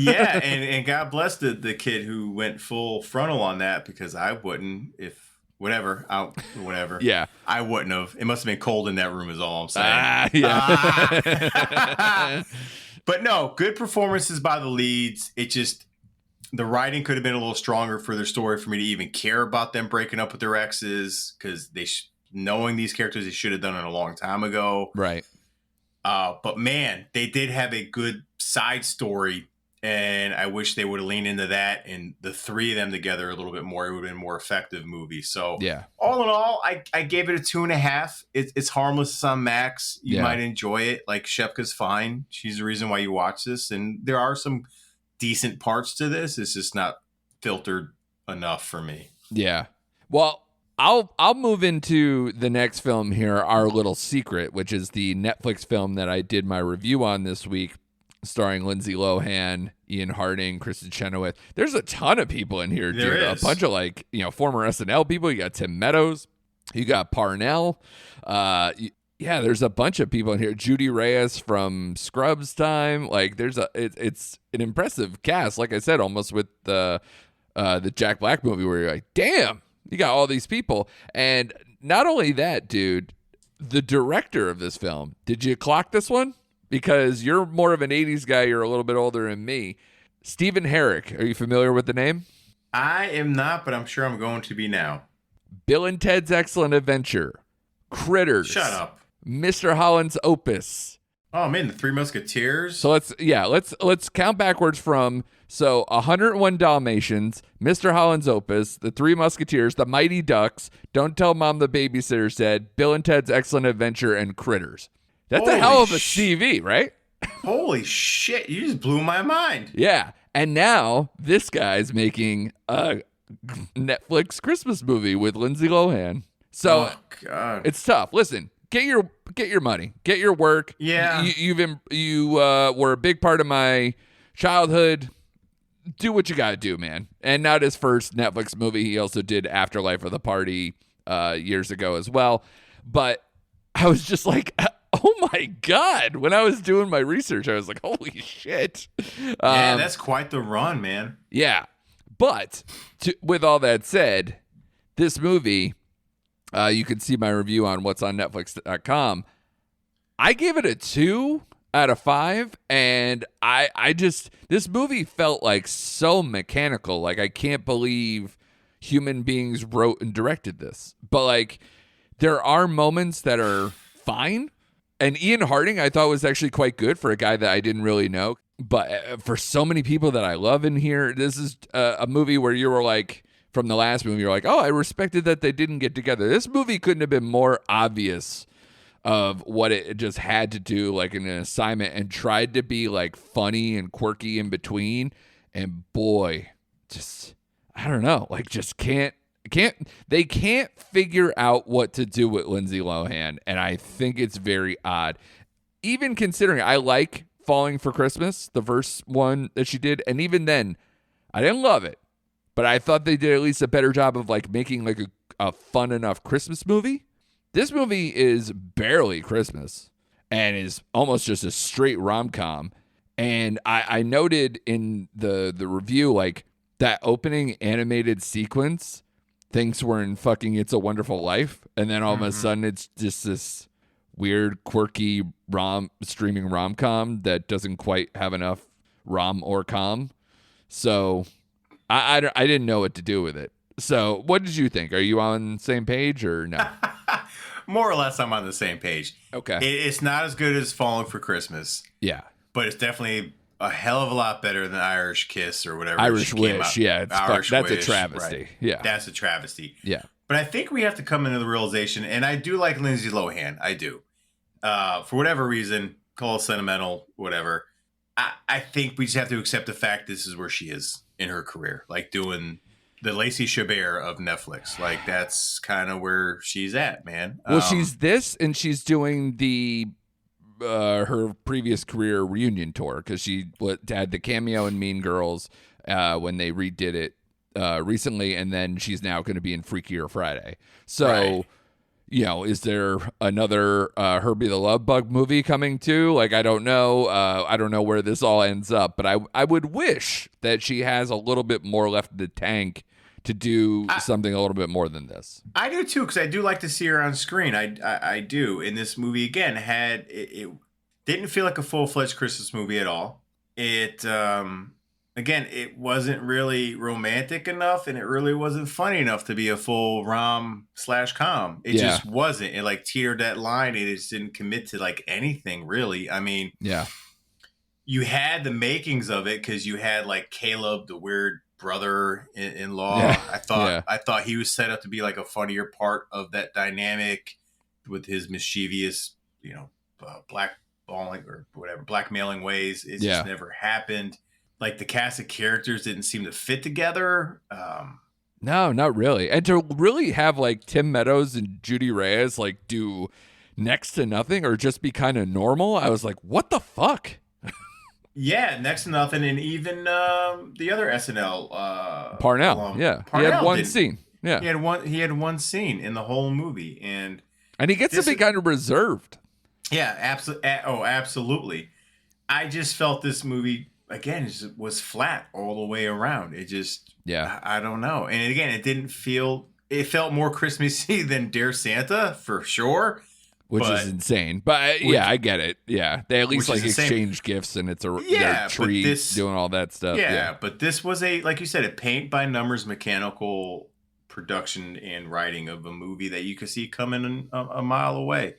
Yeah, and God bless the kid who went full frontal on that, because I wouldn't whatever. Yeah. I wouldn't have. It must have been cold in that room is all I'm saying. But no, good performances by the leads. It just, the writing could have been a little stronger for their story for me to even care about them breaking up with their exes, because knowing these characters, they should have done it a long time ago. Right. But man, they did have a good side story, and I wish they would have leaned into that and the three of them together a little bit more. It would have been a more effective movie. So all in all, I gave it a 2.5. It's harmless. It's on Max. You might enjoy it. Like, Shepka's fine. She's the reason why you watch this. And there are some decent parts to this. It's just not filtered enough for me. Yeah. Well, I'll move into the next film here, Our Little Secret, which is the Netflix film that I did my review on this week, starring Lindsay Lohan, Ian Harding, Kristen Chenoweth. There's a ton of people in here, dude. A bunch of former SNL people. You got Tim Meadows. You got Parnell. There's a bunch of people in here. Judy Reyes from Scrubs time. Like, it's an impressive cast. Like I said, almost with the Jack Black movie, where you're like, damn, you got all these people. And not only that, dude, the director of this film. Did you clock this one? Because you're more of an 80s guy. You're a little bit older than me. Stephen Herrick. Are you familiar with the name? I am not, but I'm sure I'm going to be now. Bill and Ted's Excellent Adventure. Critters. Shut up. Mr. Holland's Opus. Oh man, the Three Musketeers. So let's count backwards from 101 Dalmatians, Mr. Holland's Opus, the Three Musketeers, the Mighty Ducks, Don't Tell Mom the Babysitter Said, Bill and Ted's Excellent Adventure, and Critters. That's a hell of a CV, right? Holy shit, you just blew my mind. Yeah. And now this guy's making a Netflix Christmas movie with Lindsay Lohan. So it's tough. Listen, get your money, get your work. Yeah. You were a big part of my childhood. Do what you got to do, man. And not his first Netflix movie. He also did Afterlife of the Party years ago as well. But I was just like, oh my God. When I was doing my research, I was like, holy shit. Yeah, that's quite the run, man. Yeah. But with all that said, this movie, you can see my review on what's on Netflix.com. I gave it a 2 out of 5. And this movie felt like so mechanical. Like, I can't believe human beings wrote and directed this. But like, there are moments that are fine. And Ian Harding, I thought, was actually quite good for a guy that I didn't really know. But for so many people that I love in here, this is a movie where you were like, from the last movie, you're like, oh, I respected that they didn't get together. This movie couldn't have been more obvious of what it just had to do, like an assignment, and tried to be like funny and quirky in between. And boy, just, I don't know, like just they can't figure out what to do with Lindsay Lohan, and I think it's very odd. Even considering I like Falling for Christmas, the first one that she did, and even then, I didn't love it, but I thought they did at least a better job of like making like a fun enough Christmas movie. This movie is barely Christmas and is almost just a straight rom-com. And I noted in the review, like, that opening animated sequence thinks we're in fucking It's a Wonderful Life, and then all of a sudden it's just this weird, quirky streaming rom-com that doesn't quite have enough rom or com. So I didn't know what to do with it. So what did you think? Are you on the same page or no? More or less, I'm on the same page. Okay. It's not as good as Falling for Christmas. Yeah. But it's definitely a hell of a lot better than Irish Kiss or whatever. Irish Wish, yeah. That's a travesty. Right. Yeah. That's a travesty. Yeah. But I think we have to come into the realization, and I do like Lindsay Lohan. I do. For whatever reason, call it sentimental, whatever. I think we just have to accept the fact this is where she is in her career. Like doing the Lacey Chabert of Netflix. Like, that's kind of where she's at, man. Well, she's this, and she's doing the her previous career reunion tour, because she had the cameo in Mean Girls when they redid it recently, and then she's now going to be in Freakier Friday. So, right. Is there another Herbie the Love Bug movie coming too? Like, I don't know. I don't know where this all ends up, but I would wish that she has a little bit more left in the tank to do something a little bit more than this. I do too, because I do like to see her on screen. I do. And this movie, again, it didn't feel like a full-fledged Christmas movie at all. It again, it wasn't really romantic enough, and it really wasn't funny enough to be a full rom/com. It just wasn't. It like teetered that line. It just didn't commit to like anything really. I mean, you had the makings of it, because you had like Caleb, the weird brother-in-law. I thought he was set up to be like a funnier part of that dynamic with his mischievous, blackballing or whatever, blackmailing ways. It just never happened. Like, the cast of characters didn't seem to fit together. No, not really. And to really have like Tim Meadows and Judy Reyes like do next to nothing or just be kind of normal, I was like, what the fuck? Yeah, next to nothing. And even the other SNL Parnell. Parnell he had one scene. Yeah, he had one scene in the whole movie, and he gets to be kind of reserved. Yeah, absolutely. I just felt this movie, again, was flat all the way around. It just, I don't know. And again, it felt more Christmassy than Dare Santa, for sure. Which is insane. But I get it. Yeah. They at least like exchange gifts, and it's their tree doing all that stuff. Yeah, but this was like you said, a paint by numbers mechanical production and writing of a movie that you could see coming a mile away.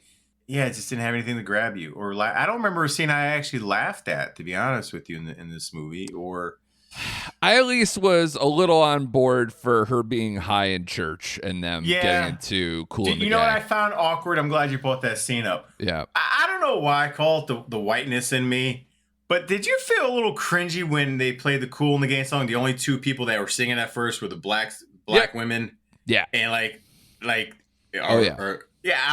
Yeah, it just didn't have anything to grab you. Or I don't remember a scene I actually laughed at, to be honest with you, in this movie. Or I at least was a little on board for her being high in church and them getting into Cool in the Gang. You know what I found awkward? I'm glad you brought that scene up. Yeah. I don't know why I call it the whiteness in me, but did you feel a little cringy when they played the Cool in the Gang song? The only two people that were singing at first were the black women. Yeah. And I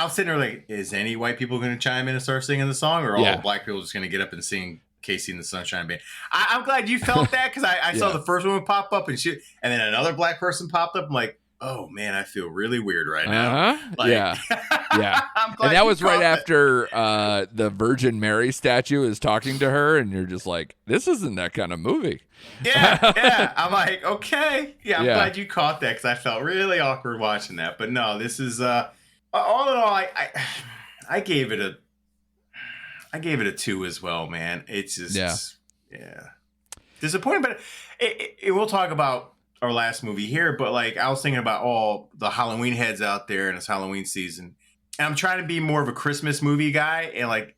was sitting there like, is any white people going to chime in and start singing the song, or all black people just going to get up and sing Casey and the Sunshine Band? I'm glad you felt that, because I saw the first woman pop up and then another black person popped up. I'm like, oh man, I feel really weird right now. Yeah. I'm glad. And that was right after the Virgin Mary statue is talking to her, and you're just like, this isn't that kind of movie. Yeah. I'm like, okay. Yeah, I'm glad you caught that, because I felt really awkward watching that. But no, this is all in all, I gave it a 2 as well, man. It's just disappointing. But we'll talk about our last movie here. But like, I was thinking about all the Halloween heads out there, and it's Halloween season, and I'm trying to be more of a Christmas movie guy. And like,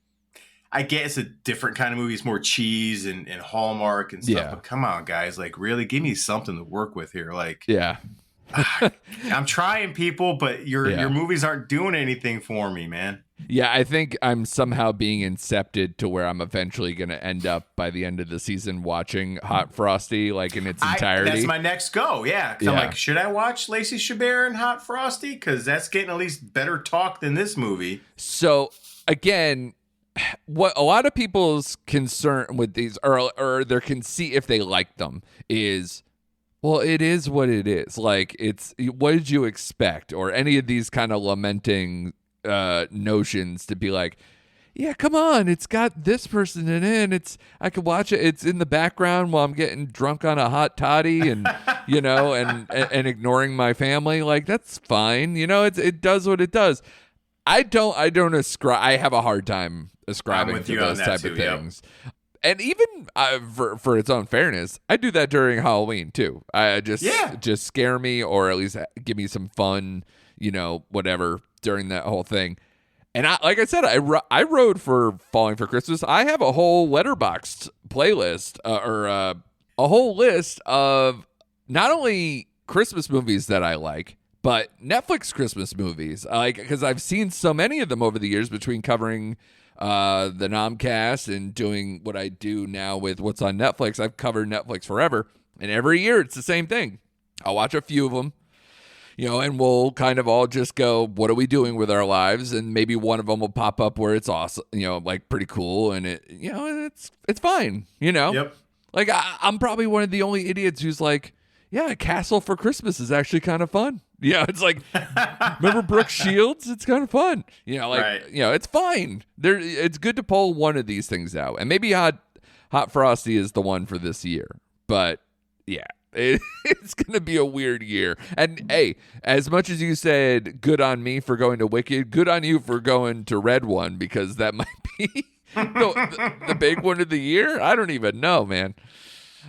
I get it's a different kind of movie. It's more cheese and Hallmark and stuff. Yeah. But come on, guys, like, really give me something to work with here. Like, I'm trying, people, but your movies aren't doing anything for me, man. Yeah, I think I'm somehow being incepted to where I'm eventually going to end up by the end of the season watching Hot Frosty like in its entirety. That's my next go. Yeah, because I'm like, should I watch Lacey Chabert and Hot Frosty? Because that's getting at least better talk than this movie. So again, what a lot of people's concern with these, or their conceit if they like them, is, well, it is what it is. Like, it's, what did you expect? Or any of these kind of lamenting notions to be like, yeah, come on, it's got this person in it, and I could watch it, it's in the background while I'm getting drunk on a hot toddy, and and ignoring my family. Like, that's fine. It does what it does. I don't ascribe. I have a hard time ascribing to those type of things. Yep. And even for its own fairness, I do that during Halloween too. I just scare me, or at least give me some fun, whatever during that whole thing. And like I said, I rode for Falling for Christmas. I have a whole Letterboxd playlist or a whole list of not only Christmas movies that I like, but Netflix Christmas movies. Because I've seen so many of them over the years between covering the Nomcast and doing what I do now with what's on Netflix. I've covered Netflix forever, and every year it's the same thing. I'll watch a few of them, and we'll kind of all just go, what are we doing with our lives? And maybe one of them will pop up where it's awesome, like pretty cool. And it's fine, Yep. Like I'm probably one of the only idiots who's like, yeah, a castle for Christmas is actually kind of fun. Yeah, it's like, remember Brooke Shields? It's kind of fun. Right. It's fine. It's good to pull one of these things out. And maybe Hot Frosty is the one for this year. But yeah, it's going to be a weird year. And hey, as much as you said good on me for going to Wicked, good on you for going to Red One, because that might be the big one of the year. I don't even know, man.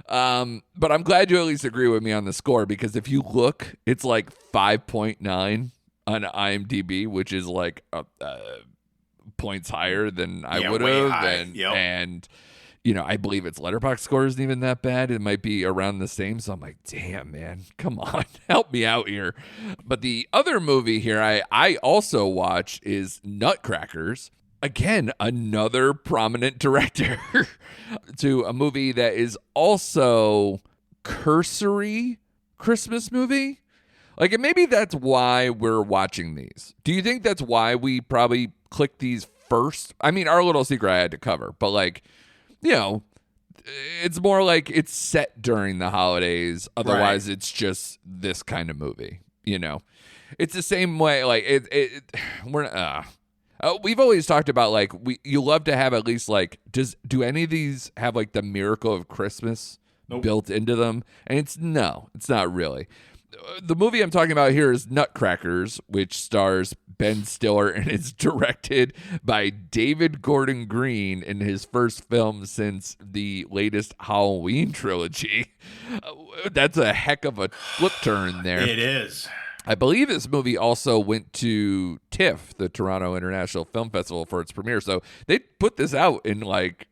But I'm glad you at least agree with me on the score, because if you look, it's like 5.9 on IMDb, which is like points higher than I would have. And I believe its Letterboxd score isn't even that bad. It might be around the same. So I'm like, damn, man, come on, help me out here. But the other movie here I also watch is Nutcrackers. Again, another prominent director to a movie that is also cursory Christmas movie. Like, and maybe that's why we're watching these. Do you think that's why we probably clicked these first? I mean, Our Little Secret I had to cover, but like, it's more like it's set during the holidays. Otherwise, It's just this kind of movie. It's the same way. Like we've always talked about like you love to have at least like do any of these have like the miracle of Christmas built into them? And it's not really. The movie I'm talking about here is Nutcrackers, which stars Ben Stiller and is directed by David Gordon Green in his first film since the latest Halloween trilogy. That's a heck of a flip turn there. It is. I believe this movie also went to TIFF, the Toronto International Film Festival, for its premiere. So they put this out in like,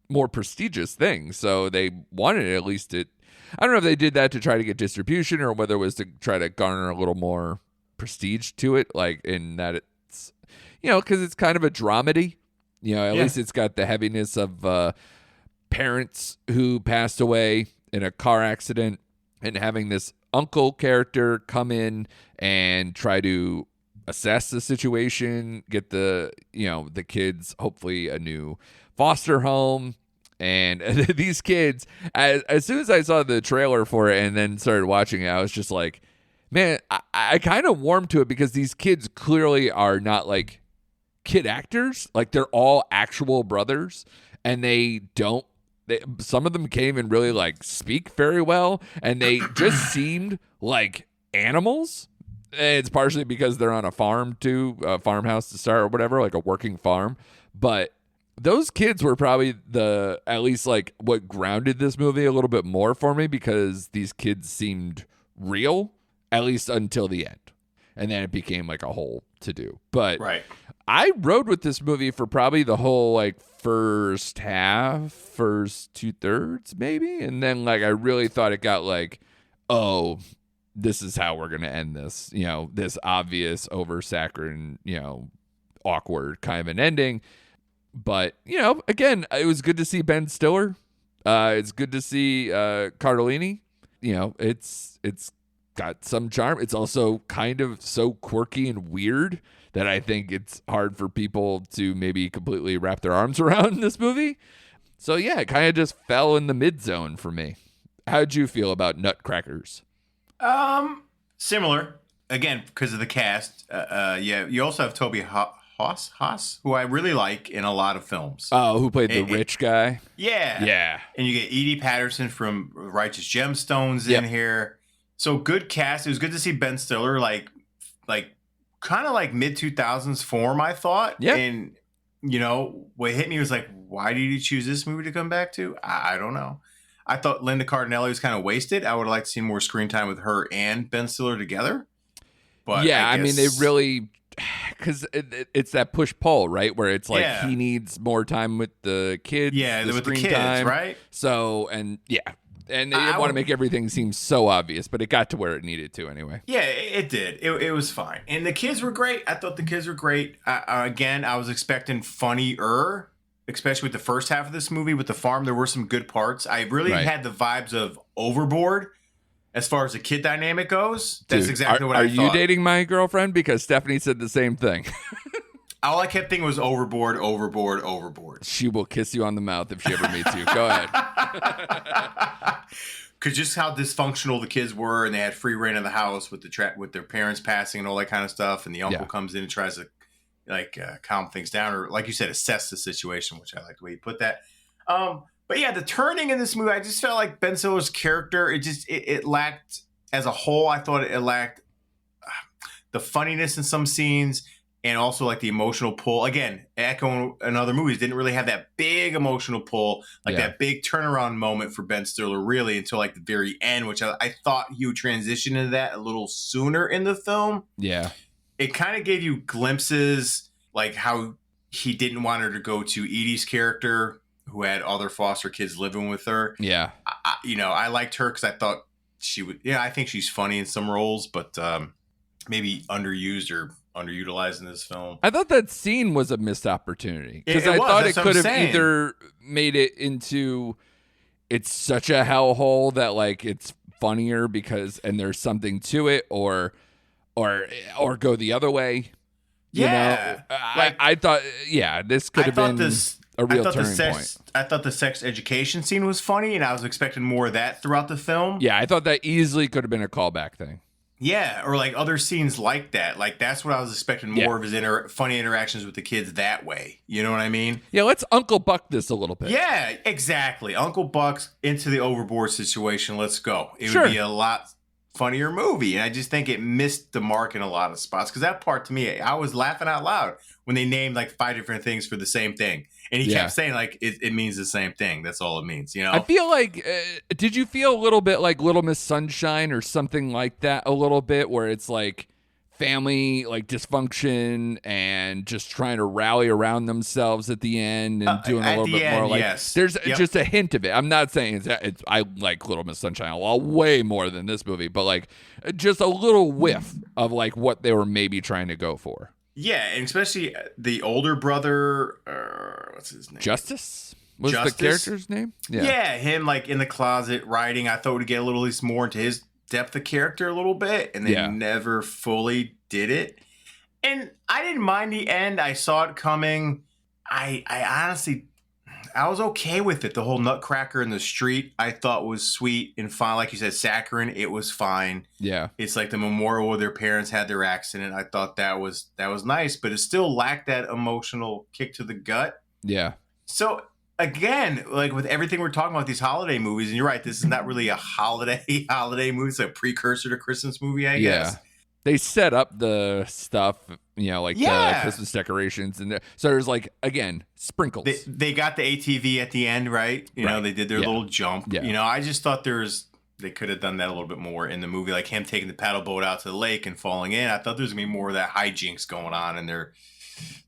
more prestigious things. So they wanted at least it. I don't know if they did that to try to get distribution or whether it was to try to garner a little more prestige to it. Like in that it's, because it's kind of a dramedy. At least it's got the heaviness of parents who passed away in a car accident and having this uncle character come in and try to assess the situation, get the kids hopefully a new foster home. And these kids, as soon as I saw the trailer for it and then started watching it, I was just like, man, I kind of warmed to it, because these kids clearly are not like kid actors. Like, they're all actual brothers, and some of them can't even really like speak very well, and they just seemed like animals. It's partially because they're on a farm too, a farmhouse to start or whatever, like a working farm. But those kids were probably at least like what grounded this movie a little bit more for me, because these kids seemed real, at least until the end. And then it became like a whole to do. But I rode with this movie for probably the whole like first half, first 2/3 maybe. And then like I really thought it got like, oh, this is how we're going to end this, this obvious oversaccharine, awkward kind of an ending. But, again, it was good to see Ben Stiller. It's good to see Cardellini. It's got some charm. It's also kind of so quirky and weird that I think it's hard for people to maybe completely wrap their arms around this movie. So, yeah, it kind of just fell in the mid zone for me. How'd you feel about Nutcrackers? Similar. Again, because of the cast. You also have Toby Haas, who I really like in a lot of films. Oh, who played the rich guy? Yeah. And you get Edie Patterson from Righteous Gemstones in here. So good cast. It was good to see Ben Stiller, like kind of like mid-2000s form, I thought. Yeah. And, what hit me was like, why did you choose this movie to come back to? I don't know. I thought Linda Cardellini was kind of wasted. I would have liked to see more screen time with her and Ben Stiller together. But yeah, I mean, they really... Because it's that push-pull, right? Where it's like he needs more time with the kids. Yeah, with the kids, time. Right? So, and they didn't want to make everything seem so obvious, but it got to where it needed to anyway. Yeah, it did. It was fine. And the kids were great. I thought the kids were great. Again, I was expecting funnier, especially with the first half of this movie with the farm. There were some good parts. I really had the vibes of Overboard. as far as the kid dynamic goes, that's exactly what I thought. Are you dating my girlfriend? Because Stephanie said the same thing. All I kept thinking was overboard, overboard, overboard. She will kiss you on the mouth if she ever meets you. Go ahead. Because just how dysfunctional the kids were, and they had free reign of the house with with their parents passing and all that kind of stuff, and the uncle comes in and tries to calm things down, or like you said, assess the situation, which I like the way you put that. But yeah, the turning in this movie, I just felt like Ben Stiller's character, it lacked, as a whole, I thought it lacked the funniness in some scenes, and also like the emotional pull. Again, echoing in other movies, didn't really have that big emotional pull, that big turnaround moment for Ben Stiller, really, until like the very end, which I thought he would transition into that a little sooner in the film. Yeah. It kind of gave you glimpses, like how he didn't want her to go to Edie's character, who had other foster kids living with her. Yeah. I liked her because I thought she would, I think she's funny in some roles, but maybe underused or underutilized in this film. I thought that scene was a missed opportunity, because I thought it could have either made it into, it's such a hellhole that like it's funnier and there's something to it, or go the other way. Yeah. I thought, this could have been a real turning point. I thought the sex education scene was funny, and I was expecting more of that throughout the film. Yeah, I thought that easily could have been a callback thing. Yeah, or like other scenes like that. Like that's what I was expecting, more of his funny interactions with the kids that way. You know what I mean? Yeah, let's Uncle Buck this a little bit. Yeah, exactly. Uncle Buck's into the overboard situation. Let's go. It would be a lot funnier movie. And I just think it missed the mark in a lot of spots. Because that part, to me, I was laughing out loud when they named like 5 different things for the same thing. And he kept saying like it means the same thing. That's all it means, I feel like, did you feel a little bit like Little Miss Sunshine or something like that a little bit, where it's like family like dysfunction and just trying to rally around themselves at the end and doing a little bit more like there's just a hint of it. I'm not saying it's I like Little Miss Sunshine a lot way more than this movie, but like just a little whiff of like what they were maybe trying to go for. Yeah, and especially the older brother, what's his name? Justice? Was the character's name? Yeah, him like in the closet writing. I thought we'd get a little more into his depth of character a little bit, and they never fully did it. And I didn't mind the end. I saw it coming. I honestly, I was okay with it. The whole Nutcracker in the street, I thought was sweet and fine. Like you said, saccharine, it was fine. Yeah. It's like the memorial where their parents had their accident. I thought that was nice, but it still lacked that emotional kick to the gut. Yeah. So again, like with everything we're talking about, these holiday movies, and you're right, this is not really a holiday movie. It's a precursor to Christmas movie, I guess. They set up the stuff, the Christmas decorations, and so there's like, again, sprinkles. They got the ATV at the end, right? They did their little jump. Yeah. I just thought they could have done that a little bit more in the movie, like him taking the paddle boat out to the lake and falling in. I thought there was gonna be more of that hijinks going on in there.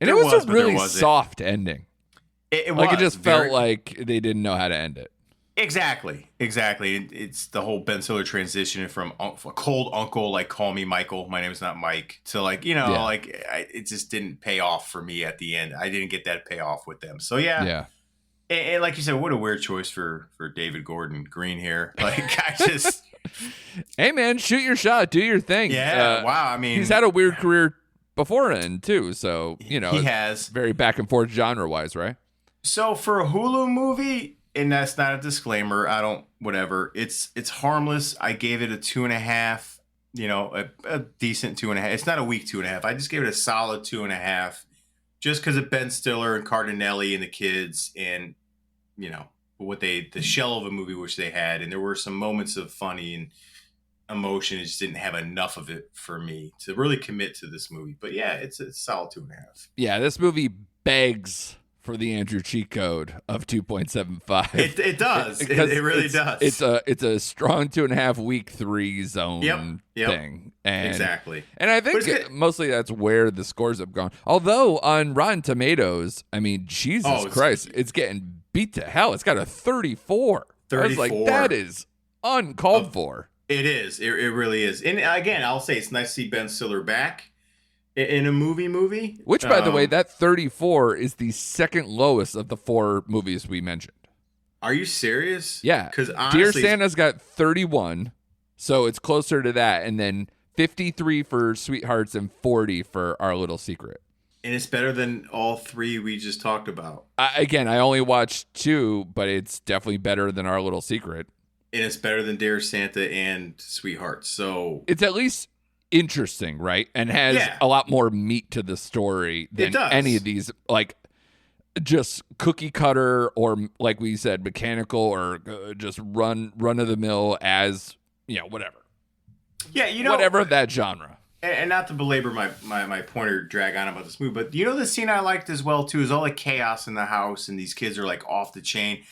And it was a really soft ending. It was. Like it just felt like they didn't know how to end it. Exactly. It's the whole Ben Stiller transition from a cold uncle, like call me Michael, my name is not Mike, to like, it just didn't pay off for me at the end. I didn't get that payoff with them. So yeah. And like you said, what a weird choice for David Gordon Green here. Like I just, hey man, shoot your shot, do your thing. Yeah, wow. I mean, he's had a weird career beforehand too, so he has very back and forth genre wise, right? So for a Hulu movie. And that's not a disclaimer. It's harmless. I gave it a 2.5, a decent 2.5. It's not a weak 2.5. I just gave it a solid 2.5 just because of Ben Stiller and Cardinelli and the kids and, the shell of a movie which they had. And there were some moments of funny and emotion. It just didn't have enough of it for me to really commit to this movie. But yeah, it's a solid 2.5. Yeah, this movie begs for the Andrew cheat code of 2.75. It does. It really does. It's a strong 2.5 week 3 zone thing. And, exactly. And I think mostly that's where the scores have gone. Although on Rotten Tomatoes, I mean, Jesus Christ, it's getting beat to hell. It's got a 34. I was like, that is uncalled for. It is. It really is. And again, I'll say it's nice to see Ben Stiller back in a movie. Which, by the way, that 34 is the second lowest of the 4 movies we mentioned. Are you serious? Yeah. Because Dear Santa's got 31. So it's closer to that. And then 53 for Sweethearts and 40 for Our Little Secret. And it's better than all three we just talked about. I only watched 2, but it's definitely better than Our Little Secret. And it's better than Dear Santa and Sweethearts. So it's at least interesting, right? And has a lot more meat to the story than any of these, like, just cookie cutter or, like we said, mechanical or just run of the mill as, whatever. Yeah, whatever that genre. And not to belabor my point or drag on about this movie, but the scene I liked as well too is all the chaos in the house and these kids are like off the chain.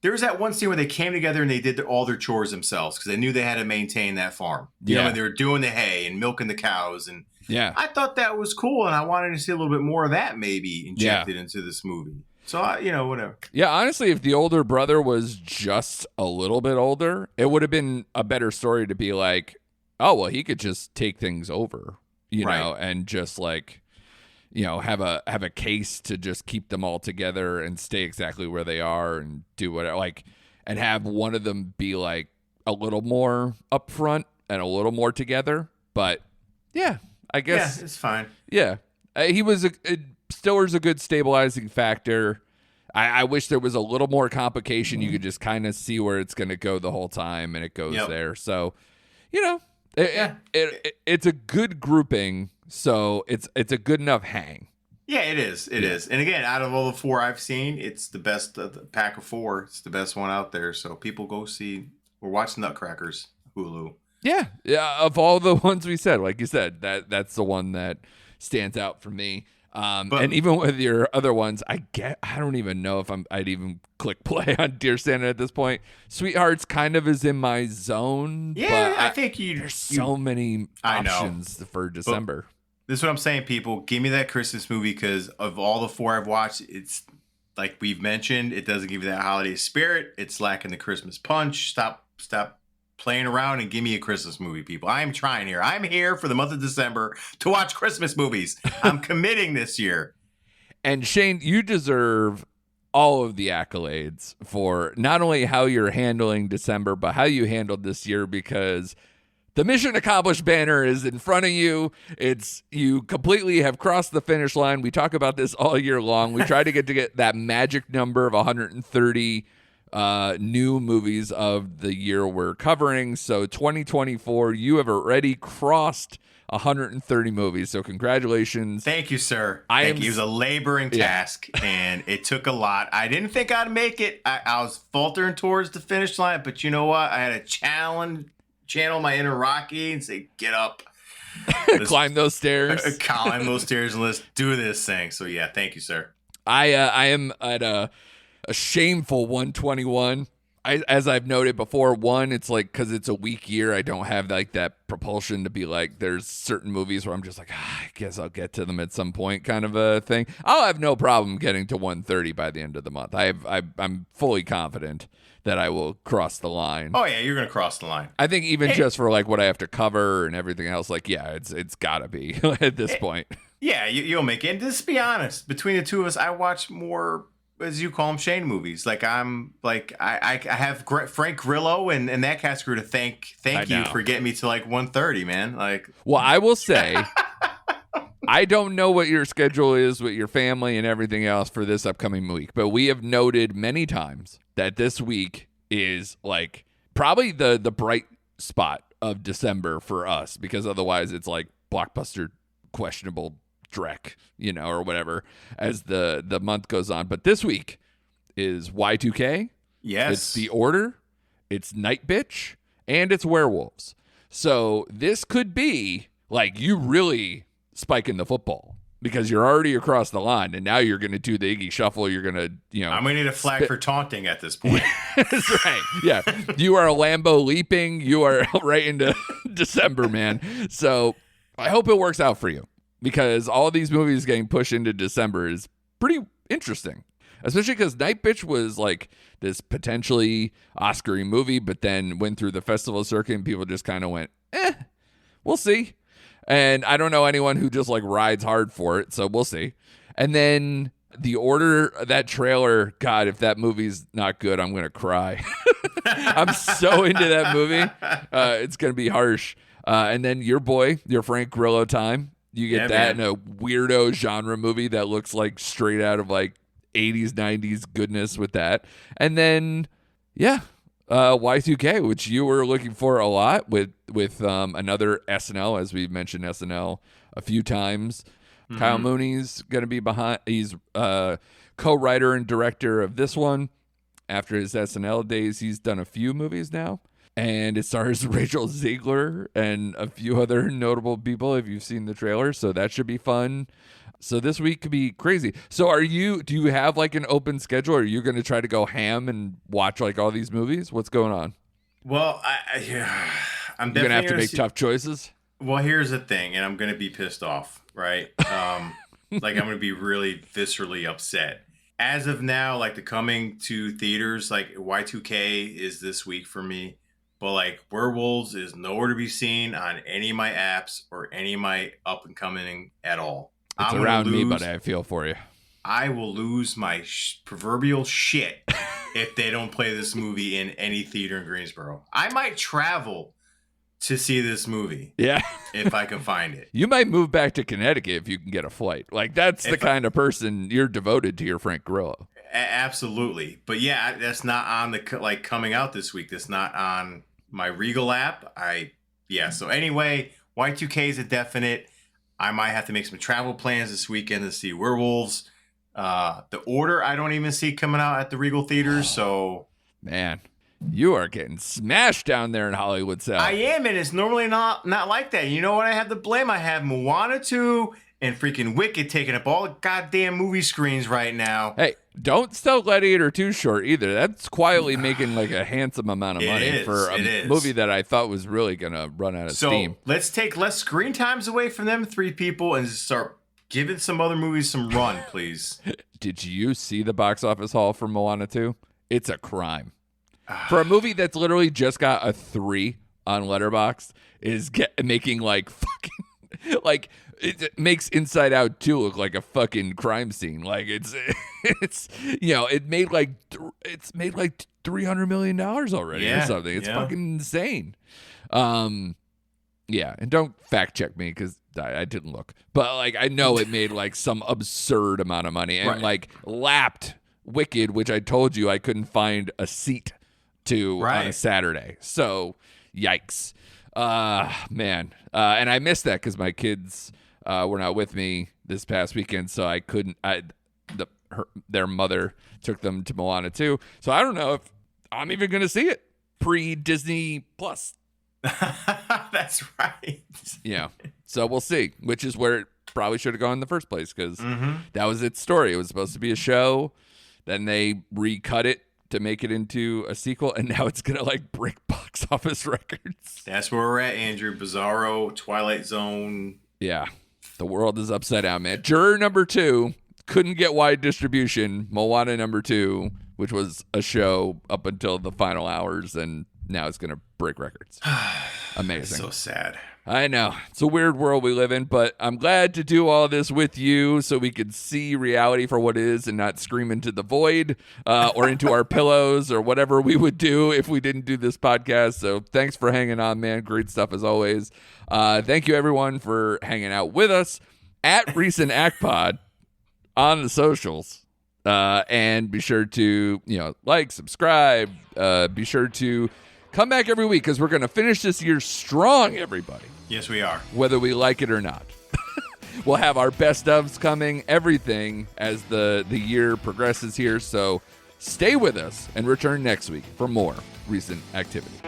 There was that one scene where they came together and they did all their chores themselves because they knew they had to maintain that farm. You know, and they were doing the hay and milking the cows, and I thought that was cool, and I wanted to see a little bit more of that maybe injected into this movie. So whatever. Yeah, honestly, if the older brother was just a little bit older, it would have been a better story to be like, oh, well, he could just take things over, know, and just like, have a case to just keep them all together and stay exactly where they are and do whatever, like, and have one of them be like a little more upfront and a little more together. But I guess it's fine. Yeah, he was Stiller's a good stabilizing factor. I wish there was a little more complication. You could just kind of see where it's going to go the whole time, and it goes there. So, it's a good grouping, so it's a good enough hang. Yeah, it is. It is. And again, out of all the 4 I've seen, it's the best of the pack of 4. It's the best one out there. So people go see. We're watching Nutcrackers, Hulu. Yeah. Of all the ones we said, like you said, that's the one that stands out for me. And even with your other ones, I don't even know if I'd even click play on Dear Santa at this point. Sweethearts kind of is in my zone. Yeah, but I think there's so many options for December. But this is what I'm saying, people. Give me that Christmas movie because of all the 4 I've watched, it's like we've mentioned, it doesn't give you that holiday spirit. It's lacking the Christmas punch. Stop playing around and give me a Christmas movie, people. I'm trying here. I'm here for the month of December to watch Christmas movies. I'm committing this year. And Shane, you deserve all of the accolades for not only how you're handling December, but how you handled this year, because the mission accomplished banner is in front of you. You completely have crossed the finish line. We talk about this all year long. We try to get that magic number of 130 new movies of the year we're covering. So 2024, you have already crossed 130 movies. So congratulations. Thank you, sir. Thank you. It was a laboring task, and it took a lot. I didn't think I'd make it. I was faltering towards the finish line, but you know what? I had to channel my inner Rocky and say, get up. Climb those stairs. Climb those stairs and let's do this thing. So yeah, thank you, sir. I am at a shameful 121. As I've noted before, it's like because it's a weak year, I don't have like that propulsion to be like, there's certain movies where I'm just like, I guess I'll get to them at some point kind of a thing. I'll have no problem getting to 130 by the end of the month. I'm fully confident that I will cross the line. Oh yeah, you're going to cross the line. I think even just for like what I have to cover and everything else, like, yeah, it's got to be at this point. Yeah, you'll make it. And just be honest, between the two of us, I watch more, as you call them, Shane movies. Like I have Frank Grillo and that cast crew to thank you for getting me to like 130, man. Like, well, I will say, I don't know what your schedule is with your family and everything else for this upcoming week, but we have noted many times that this week is like probably the bright spot of December for us, because otherwise it's like blockbuster questionable dreck, or whatever as the month goes on. But this week is Y2K. Yes. It's The Order, it's Night Bitch, and it's Werewolves. So this could be like you really spiking the football because you're already across the line, and now you're going to do the Iggy Shuffle. You're going to, I'm going to need a flag for taunting at this point. That's right. Yeah. You are a Lambo leaping. You are right into December, man. So I hope it works out for you, because all these movies getting pushed into December is pretty interesting, especially because Night Bitch was like this potentially Oscar-y movie, but then went through the festival circuit and people just kind of went, we'll see. And I don't know anyone who just like rides hard for it, so we'll see. And then The Order, that trailer, God, if that movie's not good, I'm going to cry. I'm so into that movie. It's going to be harsh. And then your Frank Grillo time. You get that man. In a weirdo genre movie that looks like straight out of like 80s, 90s goodness with that. And then, Y2K, which you were looking for a lot with another SNL, as we've mentioned SNL a few times. Mm-hmm. Kyle Mooney's going to be behind. He's co-writer and director of this one. After his SNL days, he's done a few movies now. And it stars Rachel Ziegler and a few other notable people if you've seen the trailer. So that should be fun. So this week could be crazy. So do you have like an open schedule? Or are you going to try to go ham and watch like all these movies? What's going on? Well, I'm definitely going to have to make tough choices. Well, here's the thing, and I'm going to be pissed off, right? Like I'm going to be really viscerally upset. As of now, like the coming to theaters, like Y2K is this week for me. But like Werewolves is nowhere to be seen on any of my apps or any of my up and coming at all. It's around me, but I feel for you. I will lose my proverbial shit if they don't play this movie in any theater in Greensboro. I might travel to see this movie. Yeah. If I can find it. You might move back to Connecticut if you can get a flight. Like that's the kind of person you're devoted to your Frank Grillo. Absolutely. But yeah, that's not on the like coming out this week. That's not on my Regal app. So anyway, Y2K is a definite. I might have to make some travel plans this weekend to see Werewolves. The Order I don't even see coming out at the Regal theaters. So man, you are getting smashed down there in Hollywood South. I am, and it's normally not like that. You know what I have to blame? I have Moana 2 and freaking Wicked taking up all the goddamn movie screens right now. Hey, don't sell Gladiator 2 short either. That's quietly making like a handsome amount of money for a movie that I thought was really going to run out of steam. So let's take less screen times away from them three people and start giving some other movies some run, please. Did you see the box office haul for Moana 2? It's a crime. For a movie that's literally just got a 3 on Letterboxd, is making like fucking like it makes Inside Out 2 look like a fucking crime scene. Like it's it made like $300 million already or something. It's fucking insane. And don't fact check me because I didn't look, but like I know it made like some absurd amount of money and like lapped Wicked, which I told you I couldn't find a seat to on a Saturday. So yikes, man. And I missed that because my kids were not with me this past weekend, so I couldn't. Their mother took them to Moana 2, so I don't know if I'm even going to see it pre-Disney Plus. That's right. Yeah, so we'll see, which is where it probably should have gone in the first place because that was its story. It was supposed to be a show, then they recut it to make it into a sequel, and now it's gonna like break box office records. That's where we're at, Andrew. Bizarro, Twilight Zone. Yeah, the world is upside down, man. Juror number 2 couldn't get wide distribution. Moana number 2, which was a show up until the final hours, and now it's gonna break records. Amazing. So sad. I know. It's a weird world we live in, but I'm glad to do all this with you so we could see reality for what it is and not scream into the void or into our pillows or whatever we would do if we didn't do this podcast. So thanks for hanging on, man. Great stuff as always. Thank you, everyone, for hanging out with us at Recent Act Pod on the socials. And be sure to, like, subscribe. Be sure to come back every week because we're going to finish this year strong, everybody. Yes, we are. Whether we like it or not. We'll have our best ofs coming, everything as the year progresses here. So stay with us and return next week for more recent activity.